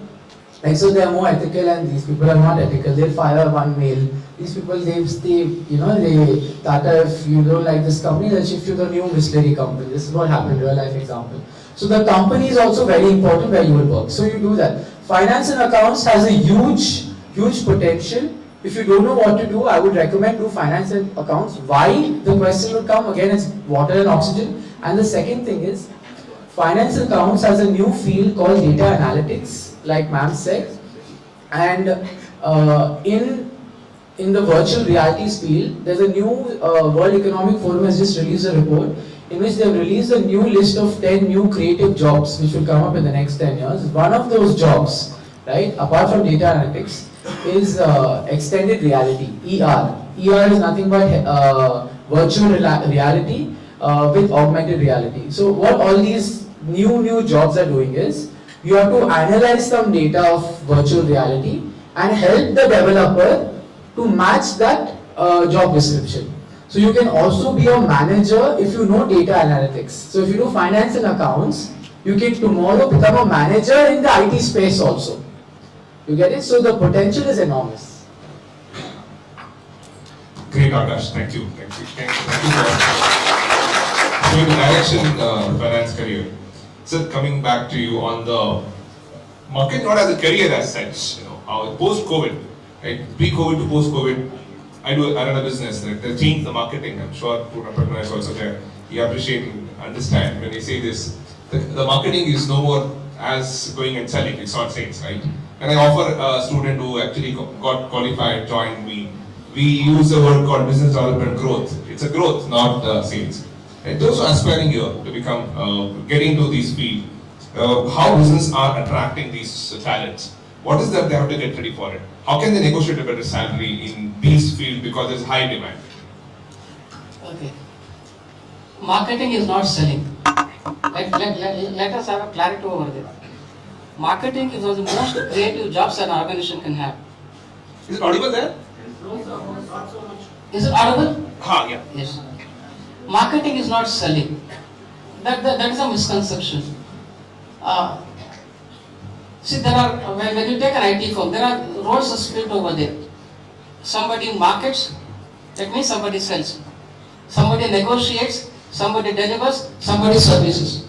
Like, so they are more ethical and these people are not ethical. They'll fire one mail. These people, Tata, if you don't like this company, they'll shift you to the new mystery company. This is what happened, real life example. So the company is also very important where you will work. So you do that. Finance and accounts has a huge potential. If you don't know what to do, I would recommend do finance and accounts. Why? The question will come again, it's water and oxygen. And the second thing is, finance and accounts has a new field called data analytics, like ma'am said. And in the virtual realities field, there's a new World Economic Forum has just released a report in which they've released a new list of 10 new creative jobs which will come up in the next 10 years. One of those jobs, right, apart from data analytics, is extended reality, ER. ER is nothing but virtual reality with augmented reality. So what all these new jobs are doing is, you have to analyze some data of virtual reality and help the developer to match that job description. So you can also be a manager if you know data analytics. So if you do finance and accounts, you can tomorrow become a manager in the IT space also. You get it? So the potential is enormous. Great, Akash. Thank you. Thank you. Thank you for showing the direction finance career. So coming back to you on the market, not as a career as such, post-COVID, right? Pre-COVID to post-COVID, I run a business. Like, they change the marketing. I'm sure food entrepreneurs also there. You appreciate and understand when you say this. The marketing is no more as going and selling. It's not sales, right? And I offer a student who actually got qualified, joined me. We use a word called business development growth. It's a growth, not sales. And those who are aspiring here to become, get into these fields, how business are attracting these talents? What is that they have to get ready for it? How can they negotiate a better salary in these fields because there's high demand? Okay. Marketing is not selling. Let us have a clarity over there. Marketing is one of the most creative jobs an organization can have. Is it audible there? Is it audible? Yeah. Yes. Marketing is not selling. That is a misconception. See, there are, when you take an IT firm, there are roles split over there. Somebody markets, that means somebody sells. Somebody negotiates, somebody delivers, somebody services.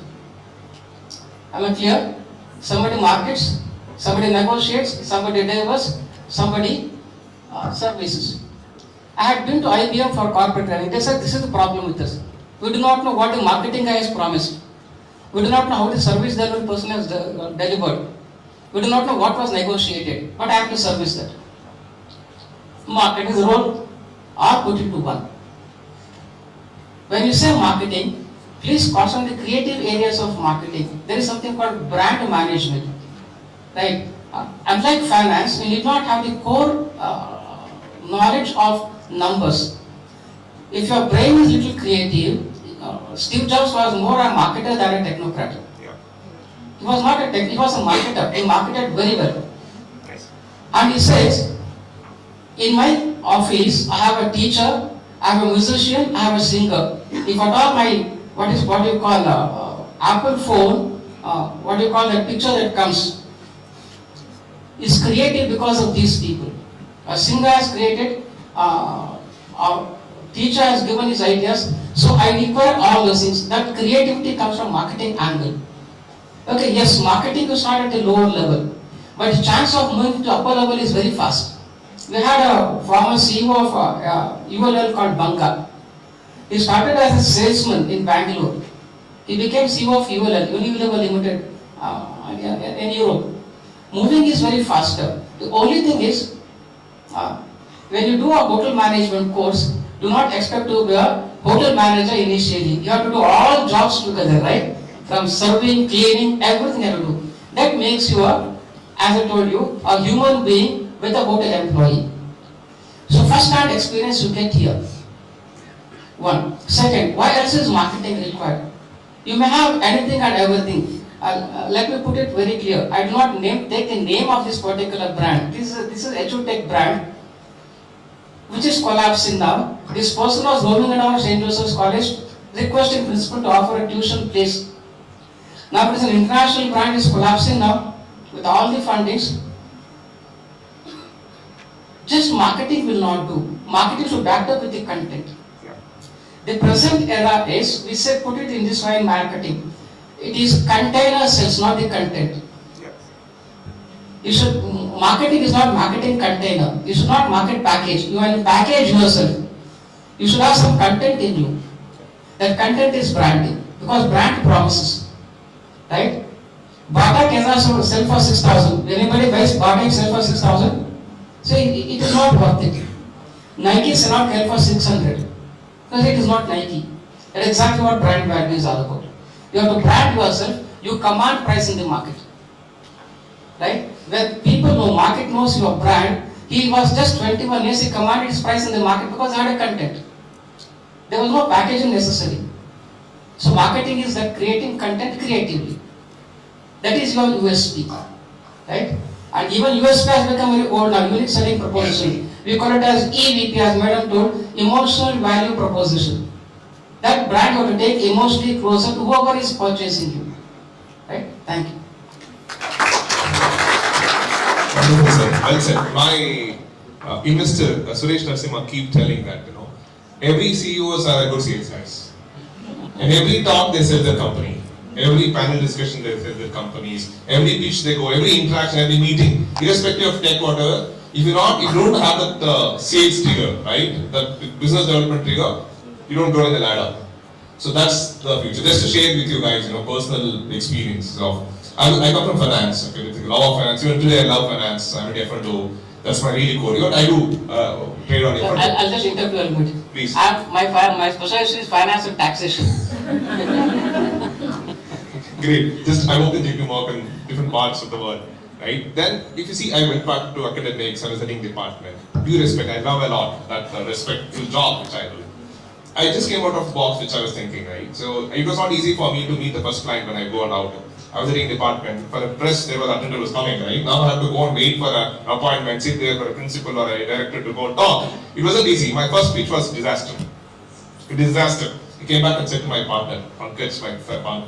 Am I clear? Somebody markets, somebody negotiates, somebody delivers, somebody services. I had been to IBM for corporate training. They said this is the problem with us. We do not know what the marketing guy has promised. We do not know how the service delivery person has delivered. We do not know what was negotiated, but I have to service that. Marketing's role are put into one. When you say marketing, please concentrate the creative areas of marketing. There is something called brand management. Right? Unlike finance, you need not have the core knowledge of numbers. If your brain is little creative, Steve Jobs was more a marketer than a technocrat. He was not a tech, he was a marketer. He marketed very well. Nice. And he says, in my office, I have a teacher, I have a musician, I have a singer. If at all my, what you call Apple phone, what do you call that picture that comes, is created because of these people. A singer has created, a teacher has given his ideas, so I require all those things. That creativity comes from marketing angle. Okay, yes, marketing is not at a lower level, but the chance of moving to upper level is very fast. We had a former CEO of ULL called Banka. He started as a salesman in Bangalore. He became CEO of ULL, Unilever Limited, in Europe. Moving is very faster. The only thing is, when you do a hotel management course, do not expect to be a hotel manager initially. You have to do all jobs together, right? From serving, cleaning, everything you have to do. That makes you, as I told you, a human being with a hotel employee. So first-hand experience you get here. One. Second, why else is marketing required? You may have anything and everything. Let me put it very clear. I do not take the name of this particular brand. This is EduTech brand, which is collapsing now. This person was roaming around St. Joseph's College, requesting principal to offer a tuition place. Now it is an international brand, is collapsing now with all the fundings. Just marketing will not do. Marketing should back up with the content. The present era is, we say put it in this way in marketing. It is container sales, not the content. Marketing is not marketing container. You should not market package. You will package yourself. You should have some content in you. That content is branding, because brand promises. Right? Bata cannot sell for 6,000. Anybody buys Bata sell for 6,000? So it is not worth it. Nike cannot sell for 600 because it is not Nike. That's exactly what brand value is all about. You have to brand yourself. You command price in the market. Right? When people know, market knows your brand. He was just 21 years. He commanded his price in the market because he had a content. There was no packaging necessary. So marketing is that creating content creatively. That is your USP, right? And even USP has become very old now, unique selling proposition. We call it as EVP, as Madam told, emotional value proposition. That brand you have to take emotionally closer to whoever is purchasing you, right? Thank you. Wonderful, sir. Well said. My investor, Suresh Narasimha, keep telling that, every CEOs are a good sales guys. And every talk they sell their company. Every panel discussion they sell their companies. Every pitch they go, every interaction, every meeting, irrespective of tech, whatever. If you don't have that sales trigger, right? That business development trigger, you don't go in the ladder. So that's the future. Just to share with you guys, personal experience of. I come from finance, okay, with the law of finance. Even today I love finance. I'm a F&O. That's my really core. Even I do trade on F&O. I'll just interview a little bit. Please. My specialty is finance and taxation. Great. Just I work in JP Morgan, different parts of the world, right? Then, if you see, I went back to academics. I was heading department. Due respect, I love a lot that respectful job which I do. I just came out of the box which I was thinking, right? So it was not easy for me to meet the first client when I go out. I was heading department. For the press, there was an attendant was coming, right? Now I have to go and wait for an appointment, sit there for a principal or a director to go and talk. It wasn't easy. My first speech was disaster. A disaster. He came back and said to my partner, Pankaj, my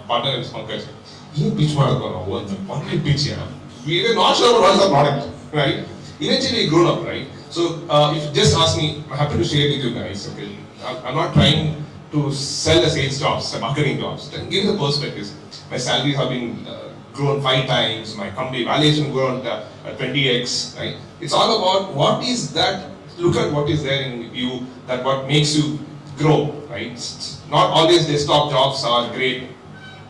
partner is Pankaj, you pitch one pitch here. We were not sure what was the product, right? Eventually we grew up, right? So if you just ask me, I'm happy to share with you guys, okay? I'm not trying to sell the sales jobs, the marketing jobs. Then give you the perspectives. My salaries have been grown 5 times, my company valuation grown 20x, right? It's all about what is that, look at what is there in you, that what makes you grow, right? Not always desktop jobs are great,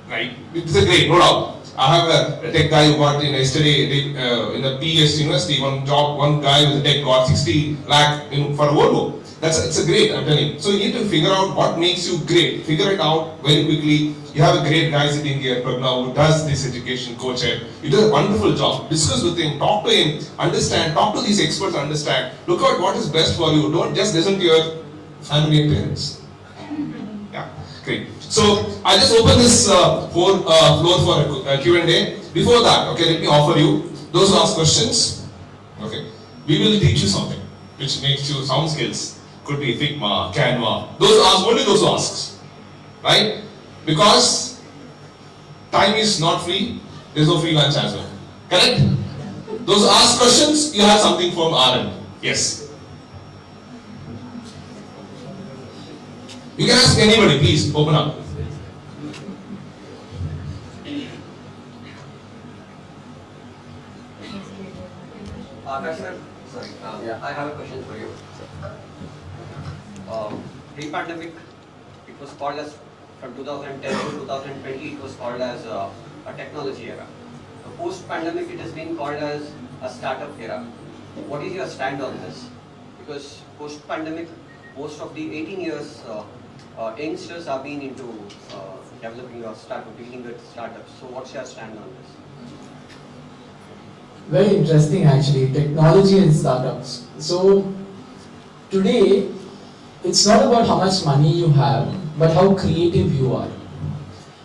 right? It's a great, no doubt. I have a tech guy who got in yesterday in the PS University, one guy with a tech got 60 lakh for a Volvo. It's a great, I'm telling you. So you need to figure out what makes you great. Figure it out very quickly. You have a great guy sitting here, Prabna, who does this education, coach it. He does a wonderful job. Discuss with him, talk to him, understand, talk to these experts, understand. Look at what is best for you. Don't just listen to your family and parents. Yeah, great. So I just open this floor for a Q&A. Before that, okay, let me offer you, those who ask questions, okay, we will teach you something which makes you sound skills. Could be Figma, Canva. Those who ask, only those who ask, right? Because time is not free, there is no free lunch as well. Correct? Those who ask questions, you have something from our end. Yes. You can ask anybody, please, open up. Akash sir, sorry, I have a question for you. Pre-pandemic, it was called as, from 2010 to 2020, it was called as a technology era. Post-pandemic, it has been called as a startup era. What is your stand on this? Because post-pandemic, most of the 18 years, youngsters have been into developing or beginning with startups. So what's your stand on this? Very interesting actually, technology and startups. So today, it's not about how much money you have, but how creative you are.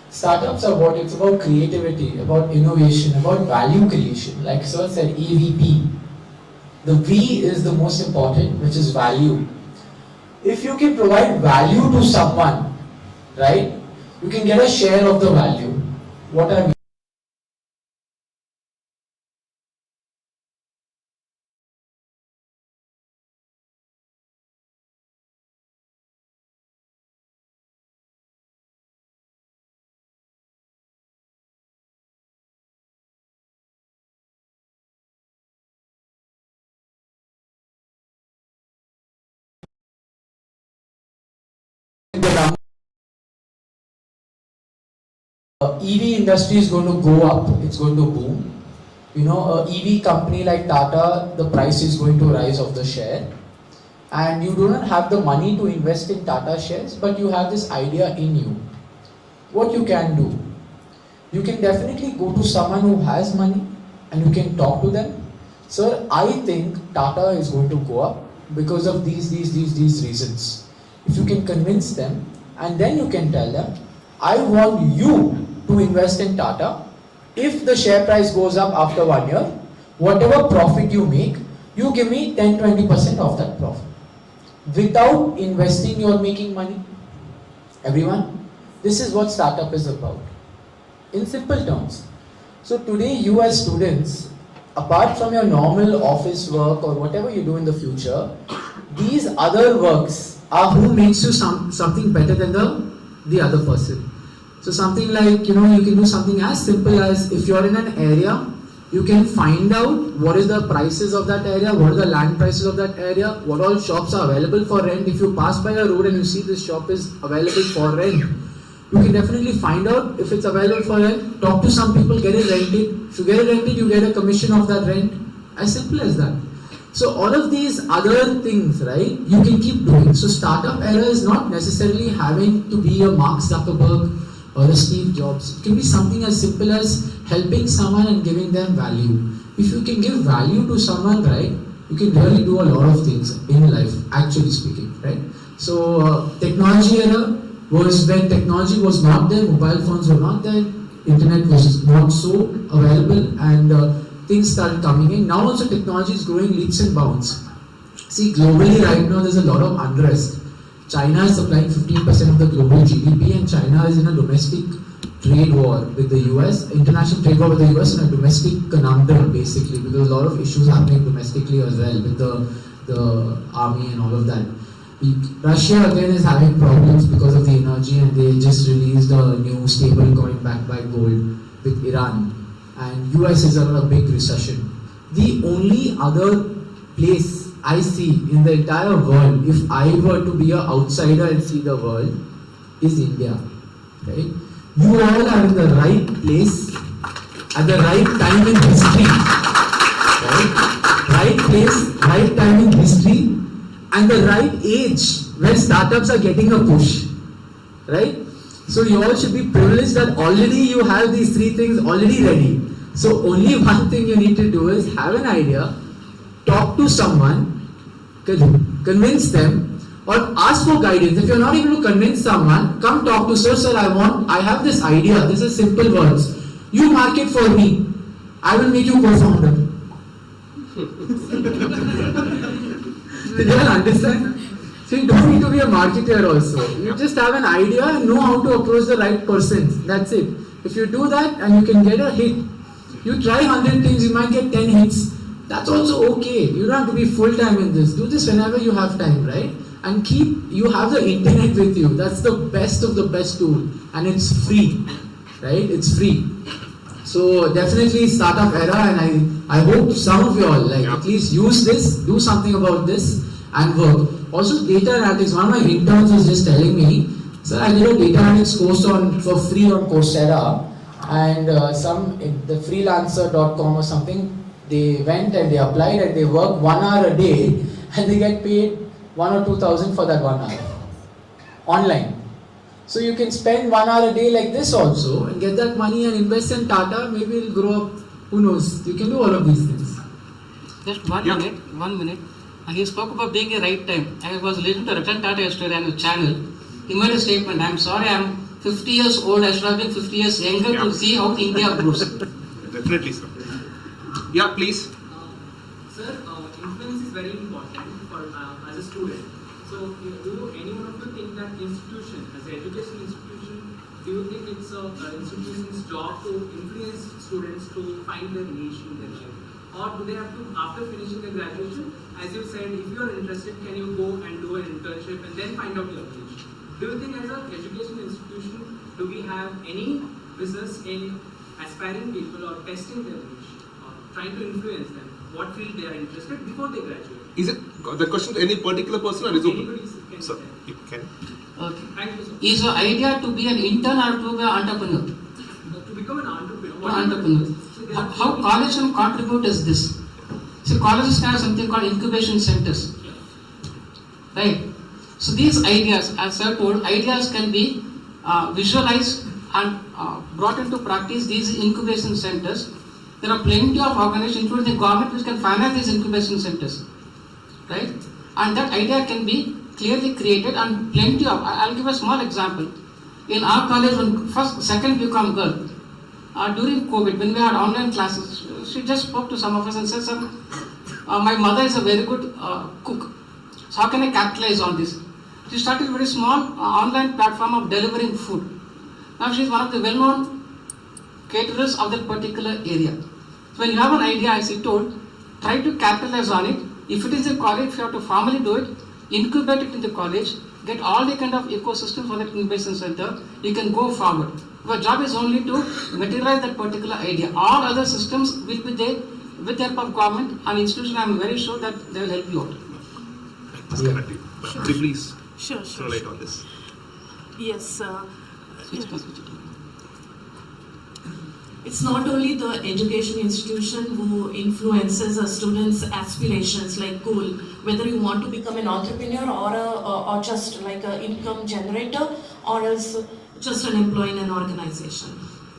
Startups are what? It's about creativity, about innovation, about value creation. Like Sir said, EVP. The V is the most important, which is value. If you can provide value to someone, right, you can get a share of the value. What I mean. EV industry is going to go up, it's going to boom. A EV company like Tata, the price is going to rise of the share. And you do not have the money to invest in Tata shares, but you have this idea in you. What you can do? You can definitely go to someone who has money and you can talk to them. Sir, I think Tata is going to go up because of these reasons. If you can convince them, and then you can tell them, I want you to invest in Tata if the share price goes up after 1 year, whatever profit you make, you give me 10-20% of that profit. Without investing, you are making money. Everyone, this is what startup is about. In simple terms. So today you as students, apart from your normal office work or whatever you do in the future, these other works are who makes you something better than the other person. So something like, you can do something as simple as, if you're in an area, you can find out what is the prices of that area, what are the land prices of that area, what all shops are available for rent. If you pass by a road and you see this shop is available for rent, you can definitely find out if it's available for rent, talk to some people, get it rented. If you get it rented, you get a commission of that rent. As simple as that. So all of these other things, right, you can keep doing. So startup era is not necessarily having to be a Mark Zuckerberg or a Steve Jobs. It can be something as simple as helping someone and giving them value. If you can give value to someone, right, you can really do a lot of things in life, actually speaking, right? So technology era was when technology was not there, mobile phones were not there, internet was not so available, and things started coming in. Now also technology is growing leaps and bounds. See, globally right now there's a lot of unrest. China is supplying 15% of the global GDP, and China is in a domestic trade war with the US, international trade war with the US, and a domestic conundrum basically, because a lot of issues happening domestically as well with the army and all of that. Russia again is having problems because of the energy, and they just released a new stable coin backed by gold with Iran, and US is under a big recession. The only other place I see in the entire world, if I were to be an outsider and see the world, is India. Right? You all are in the right place at the right time in history. Right? Right place, right time in history, and the right age where startups are getting a push. Right? So you all should be privileged that already you have these three things already ready. So only one thing you need to do is have an idea, talk to someone, convince them, or ask for guidance. If you're not able to convince someone, come talk to sir, I have this idea, this is simple words. You market for me, I will make you co-founder. Did you all understand? So you don't need to be a marketer also. You just have an idea and know how to approach the right person. That's it. If you do that and you can get a hit, you try 100 things, you might get 10 hits. That's also okay. You don't have to be full time in this. Do this whenever you have time, right? And you have the internet with you. That's the best of the best tool. And it's free, right? It's free. So definitely startup era, and I hope some of you all at least use this, do something about this and work. Also data analytics, one of my interns was just telling me, sir, I did a data analytics course for free on Coursera, and the freelancer.com or something, they went and they applied and they work 1 hour a day and they get paid 1,000 or 2,000 for that 1 hour online. So you can spend 1 hour a day like this also and get that money and invest in Tata. Maybe it'll grow up. Who knows? You can do all of these things. Just 1 minute. And he spoke about being a right time. I was listening to Ratan Tata yesterday on his channel. He made a statement. I'm sorry, I'm 50 years old. I should have been 50 years younger to see how India grows. Definitely, sir. Yeah, please. Sir, influence is very important for as a student. So, do any one of you think that institution, as an education institution, do you think it's an institution's job to influence students to find their niche in their life? Or do they have to, after finishing their graduation, as you said, if you are interested, can you go and do an internship and then find out your niche? Do you think as an education institution, do we have any business in aspiring people or testing their niche, or trying to influence them, what field they are interested before they graduate? Is it the question to any particular person or is it open? Sir, you can. Okay. Thank you, sir. Is your idea to be an intern or to be an entrepreneur? To become an entrepreneur. Entrepreneur. How college can contribute is this. See, colleges have something called incubation centers. Right? So these ideas, as I told, ideas can be visualized and brought into practice. These incubation centers, there are plenty of organizations, including the government, which can finance these incubation centers. Right? And that idea can be clearly created, and plenty of, I'll give a small example. In our college, when second BCom girl, during COVID, when we had online classes, she just spoke to some of us and said, "Sir, my mother is a very good cook. So how can I capitalize on this?" She started a very small online platform of delivering food. Now she is one of the well-known caterers of that particular area. So when you have an idea, as I told, try to capitalize on it. If it is in college, if you have to formally do it, incubate it in the college, get all the kind of ecosystem for that incubation center, you can go forward. Your job is only to materialize that particular idea. All other systems will be there with the help of government and institution. I am very sure that they will help you out. Could you please Sure. throw light on this? Yes. It's not only the education institution who influences a student's aspirations like goal, whether you want to become an entrepreneur or just like an income generator or else just an employee in an organization.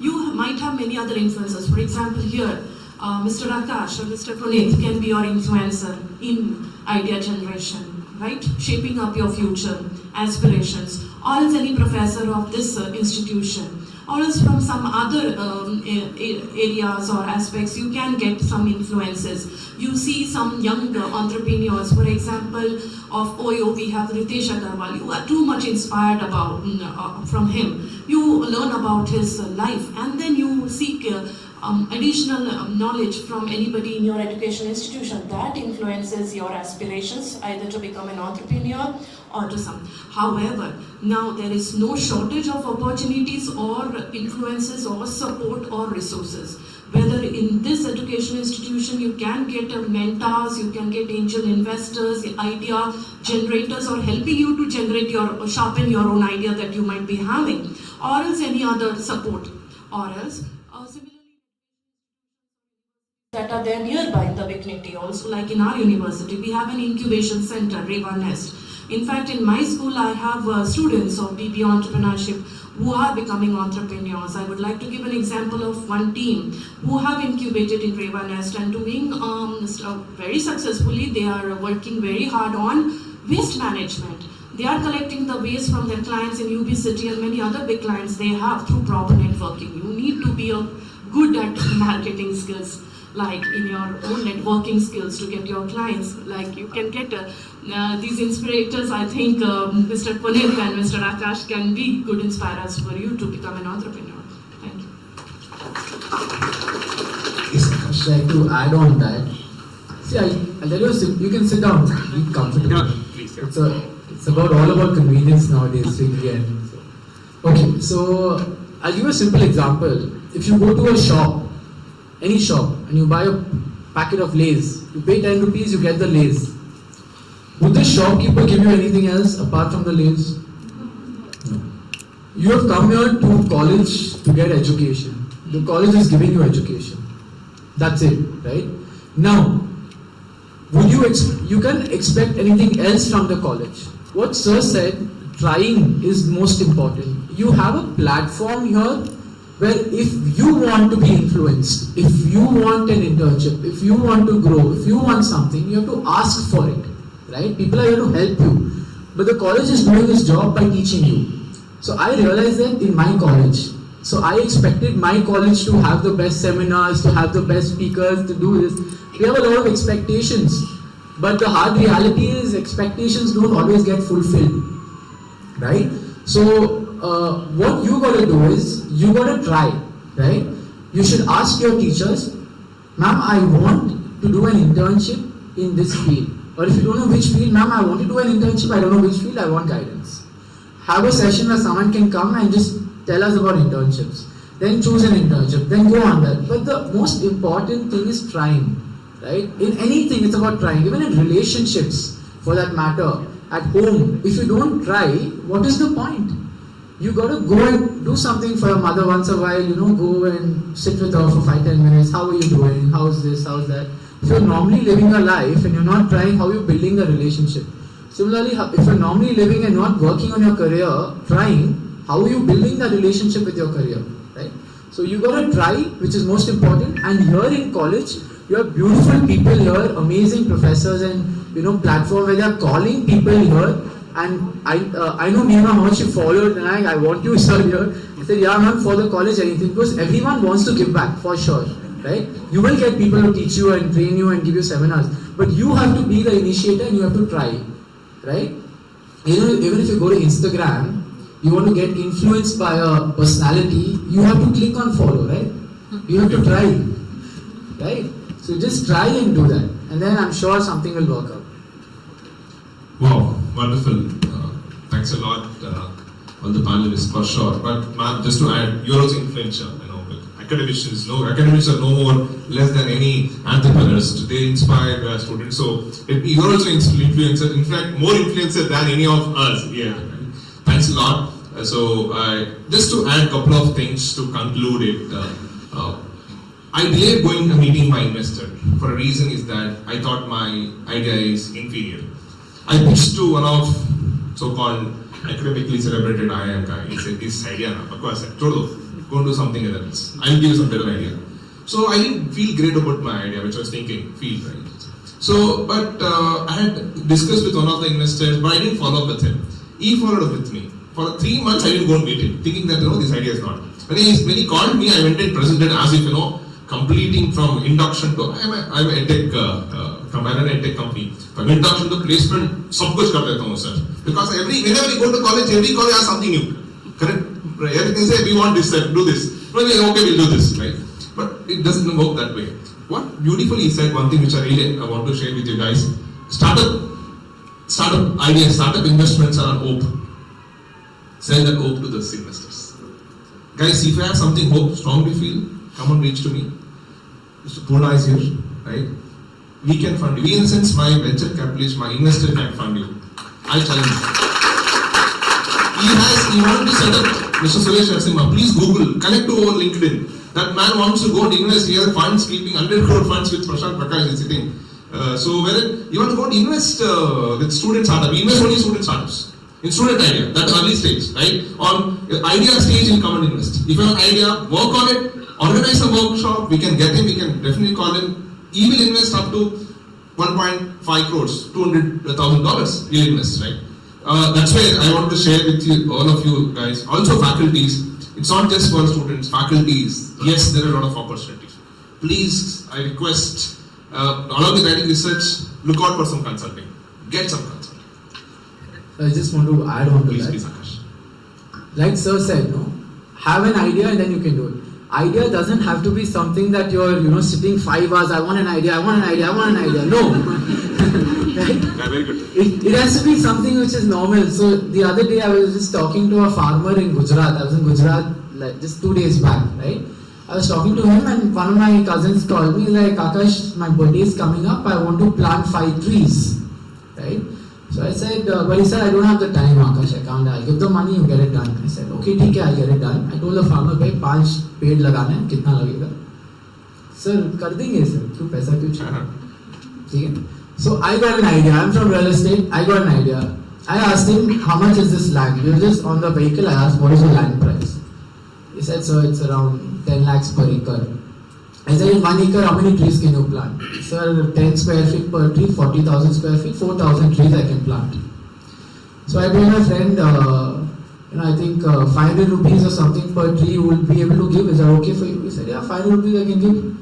You might have many other influencers. For example, here, Mr. Akash or Mr. Punith can be your influencer in idea generation, right? Shaping up your future aspirations, or else any professor of this institution, or else from some other areas or aspects, you can get some influences. You see some young entrepreneurs, for example, of OYO, we have Ritesh Agarwal. You are too much inspired about from him. You learn about his life, and then you seek additional knowledge from anybody in your education institution that influences your aspirations, either to become an entrepreneur or to some. However, now there is no shortage of opportunities or influences or support or resources. Whether in this education institution you can get mentors, you can get angel investors, idea generators, or helping you to generate sharpen your own idea that you might be having, or else any other support, or else similarly that are there nearby in the vicinity. Also, like in our university, we have an incubation center, REVA Nest. In fact, in my school, I have students of BB entrepreneurship who are becoming entrepreneurs. I would like to give an example of one team who have incubated in REVA Nest and doing very successfully. They are working very hard on waste management. They are collecting the waste from their clients in UB City and many other big clients they have through proper networking. You need to be good at marketing skills, like in your own networking skills to get your clients. Like you can get these inspirators. I think Mr. Punith and Mr. Akash can be good inspirers for you to become an entrepreneur. Thank you. Yes, Akash, I'd like to add on that. See, I'll tell you, you can sit down, be comfortable. Yeah, please. Yeah. It's all about convenience nowadays, really. And okay, so I'll give you a simple example. If you go to a shop, any shop, and you buy a packet of Lays, you pay 10 rupees, you get the Lays. Would the shopkeeper give you anything else apart from the Lays? No. You have come here to college to get education. The college is giving you education. That's it, right? Now, you can expect anything else from the college. What Sir said, trying is most important. You have a platform here where if you want to be influenced, if you want an internship, if you want to grow, if you want something, you have to ask for it, right? People are here to help you. But the college is doing its job by teaching you. So I realized that in my college. So I expected my college to have the best seminars, to have the best speakers, to do this. We have a lot of expectations. But the hard reality is expectations don't always get fulfilled, right? So what you got to do is, you got to try, right? You should ask your teachers, ma'am, I want to do an internship in this field. Or if you don't know which field, ma'am, I want to do an internship, I don't know which field, I want guidance. Have a session where someone can come and just tell us about internships. Then choose an internship, then go on that. But the most important thing is trying, right? In anything, it's about trying. Even in relationships, for that matter, at home, if you don't try, what is the point? You got to go and do something for your mother once a while, go and sit with her for 5-10 minutes. How are you doing? How's this? How's that? If you're normally living your life and you're not trying, how are you building a relationship? Similarly, if you're normally living and not working on your career, trying, how are you building that relationship with your career, right? So you got to try, which is most important. And here in college, you have beautiful people here, amazing professors and platform where they are calling people here And I know Mima how much you followed, and I want you, sir, here. I said, yeah, ma'am, for the college, anything, because everyone wants to give back, for sure, right? You will get people to teach you and train you and give you seminars, but you have to be the initiator and you have to try, right? Even if you go to Instagram, you want to get influenced by a personality, you have to click on follow, right? You have to try, right? So just try and do that, and then I'm sure something will work out. Wow, wonderful. Thanks a lot, all the panelists, for sure. But ma'am, just to add, you're also influential. Academicians are no more less than any entrepreneurs. They inspire students. So you're also influencer. In fact, more influencer than any of us. Yeah. Thanks a lot. Just to add a couple of things to conclude it. I delayed going to meeting my investor for a reason is that I thought my idea is inferior. I pitched to one of so-called academically celebrated IIM guy. He said, this idea, I said, go and do something else. I'll give you some better idea. So I didn't feel great about my idea, which I was thinking, right? So, but I had discussed with one of the investors, but I didn't follow up with him. He followed up with me. For 3 months, I didn't go and meet him, thinking that, this idea is not. When he called me, I went and presented as if, completing from induction to, I'm a tech, from a tech company. From induction to placement, सब कुछ कर देता हूँ, sir. Because whenever we go to college, every college has something new. Correct? Everything say, we want this, sir, do this. Well, okay, we'll do this, right? But it doesn't work that way. What beautifully he said, one thing which I want to share with you guys, startup ideas, startup investments are an hope. Sell that hope to the investors. Guys, if you have something hope, strongly feel, come and reach to me. Mr. Purna is here, right? We can fund you. In a sense, my venture capitalist, my investor can fund you. I challenge you. He wanted to set up, Mr. Suresh Narasimha, please Google, connect to our LinkedIn. That man wants to go and invest. He has funds, keeping 100 crore funds with Prashant Prakash is sitting. So wherein you want to go and invest with student startups, we invest only student startups. In student idea, that early stage, right? On idea stage, you'll come and invest. If you have an idea, work on it, organize a workshop, we can get him, we can definitely call him. He will invest up to 1.5 crores, $200,000, he'll invest, right? That's why I want to share with you, all of you guys, also faculties. It's not just for students, faculties. Yes, there are a lot of opportunities. Please, I request, along with writing research, look out for some consulting. Get some consulting. I just want to add on to that. Please, Akash. Like sir said, have an idea and then you can do it. Idea doesn't have to be something that you're, sitting 5 hours, I want an idea. No. Right? Yeah, very good. It has to be something which is normal. So the other day I was just talking to a farmer in Gujarat. I was in Gujarat like just 2 days back, right? I was talking to him and one of my cousins called me like, Akash, my birthday is coming up, I want to plant 5 trees, right? So I said, but he said, I don't have the time, Akash, I can't. I'll give the money, you get it done. I said, okay, ठीक है, I'll get it done. I told the farmer, भाई 5 पेड़ लगाने हैं, कितना लगेगा? Sir, कर देंगे sir, क्यों पैसा क्यों चाहिए? ठीक है? So I got an idea. I'm from real estate. I got an idea. I asked him, how much is this land? We were just on the vehicle. I asked, what is the land price? He said, sir, it's around 10 lakhs per acre. I said, in 1 acre, how many trees can you plant? Sir, 10 square feet per tree, 40,000 square feet, 4,000 trees I can plant. So I told my friend, I think 500 rupees or something per tree you will be able to give. Is that okay for you? He said, yeah, 500 rupees I can give.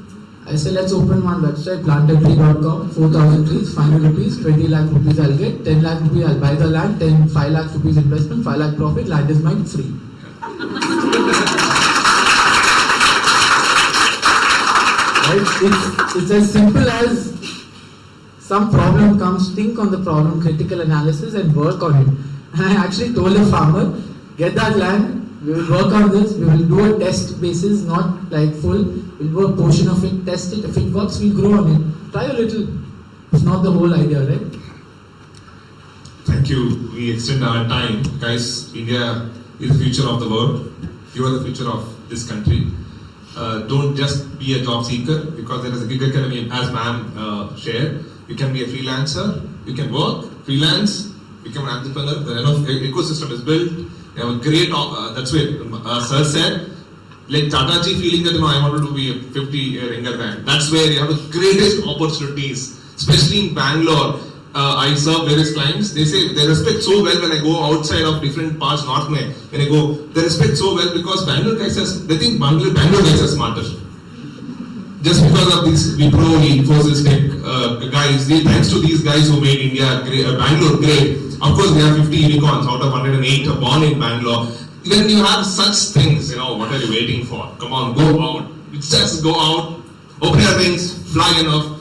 I said, let's open one website, plantatree.com, 4,000 trees, 500 rupees, 20 lakh rupees I'll get, 10 lakh rupees I'll buy the land, 5 lakh rupees investment, 5 lakh profit, land is mine free. Right? It's as simple as some problem comes, think on the problem, critical analysis and work on it. And I actually told the farmer, get that land, we will work on this, we will do a test basis, not like full, we'll do a portion of it, test it, if it works, we'll grow on it. Try a little, it's not the whole idea, right? Thank you. We extend our time. Guys, India is the future of the world. You are the future of this country. Don't just be a job seeker, because there is a gig economy, as ma'am shared. You can be a freelancer, you can work, freelance, become an entrepreneur. The ecosystem is built. You have a great, that's what sir said, like Tataji feeling that I wanted to be a 50-year younger man. That's where you have the greatest opportunities, especially in Bangalore. I serve various clients. They say they respect so well when I go outside of different parts, North May. When I go, they respect so well because Bangalore guys they think Bangalore guys are smarter. Just because of these Wipro, Infosys tech guys, thanks to these guys who made India great, Bangalore great. Of course, we have 50 unicorns out of 108 are born in Bangalore. When you have such things, what are you waiting for? Come on, go out. Just go out, open your wings, fly enough.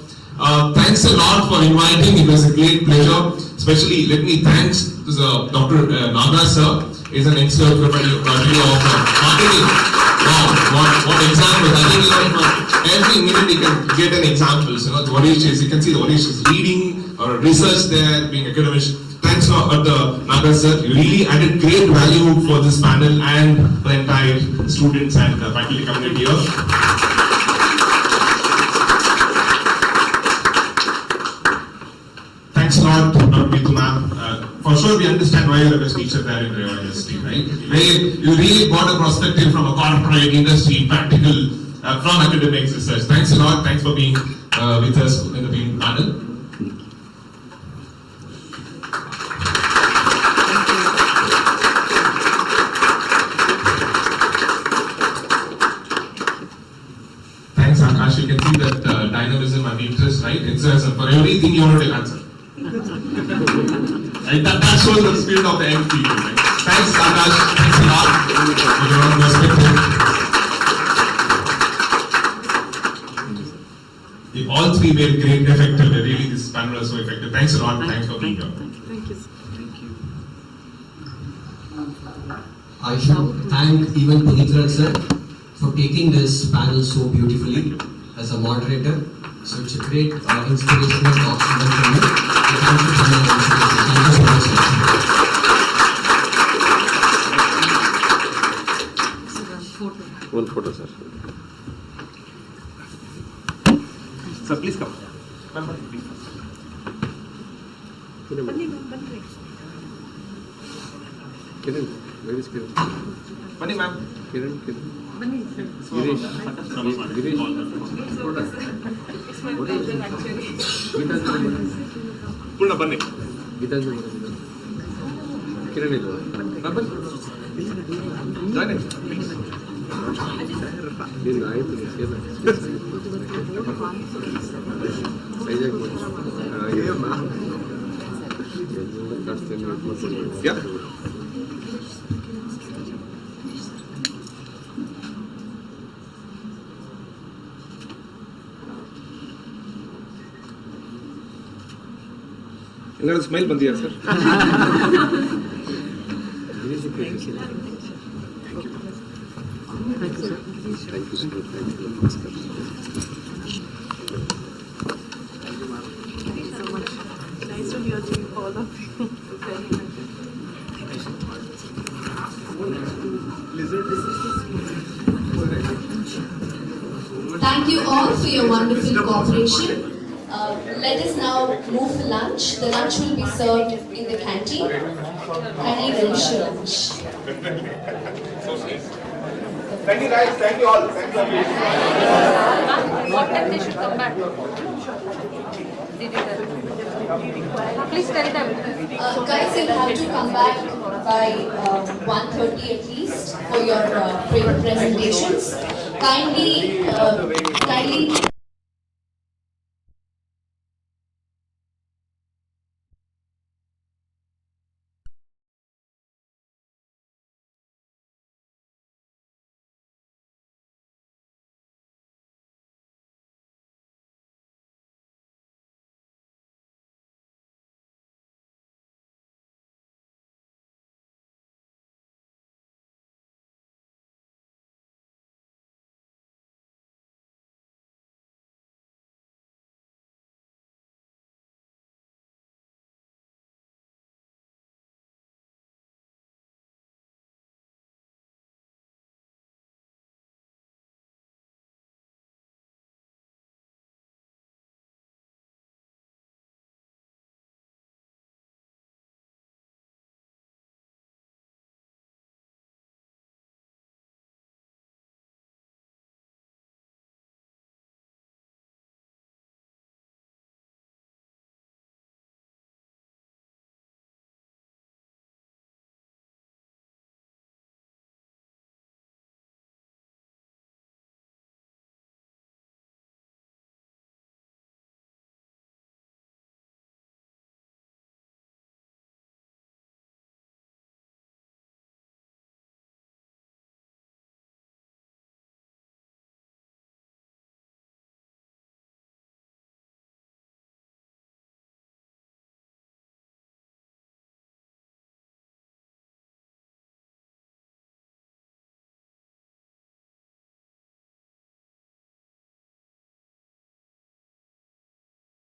Thanks a lot for inviting. It was a great pleasure. Especially, let me thanks to Dr. Nagaraj sir. He's an expert of marketing. Wow, what examples! I think every minute you can get an example. What you can see what is reading or research there, being academic. Thanks to Nagaraj sir. You really added great value for this panel and the entire students and faculty community here. Thanks a lot, Dr. Nitu ma'am. For sure, we understand why you're the best teacher there in REVA industry, right? You really got a perspective from a corporate industry, practical, from academics research. Thanks a lot. Thanks for being with us in the panel. Thanks, Akash. You can see that dynamism and interest, right? It's for everything you want to answer. Right? That shows the spirit of the young people. Right? Thanks, Akash. Thanks a lot for your perspective. All three were great, effective. Really, this panel was so effective. Thanks a lot. Thanks for being here. Thank you. I should thank even Punith Raj sir for taking this panel so beautifully as a moderator. So it's a great inspirational talk for me. Thank you so much. Thank you so much. One photo, sir. Sir, please come. Kiran, where is Kiran? Funny, ma'am. Kiran. Girish. Girish. It's my pleasure actually. Purna, bunny. Gitanjali. Kiran is one. Join it, please. This guy is Yeah. Another smile bandiya, sir. Thank you, sir. Thank you, sir. Thank you so much. Nice to hear you, all of you. Thank you all for your wonderful cooperation. Let us now move for lunch. The lunch will be served in the canteen. Kindly relish your lunch. Thank you guys. Thank you all. Thank you. What time they should come back? Did you tell? Please tell them. Guys, you'll have to come back by 1:30 at least for your presentations. Kindly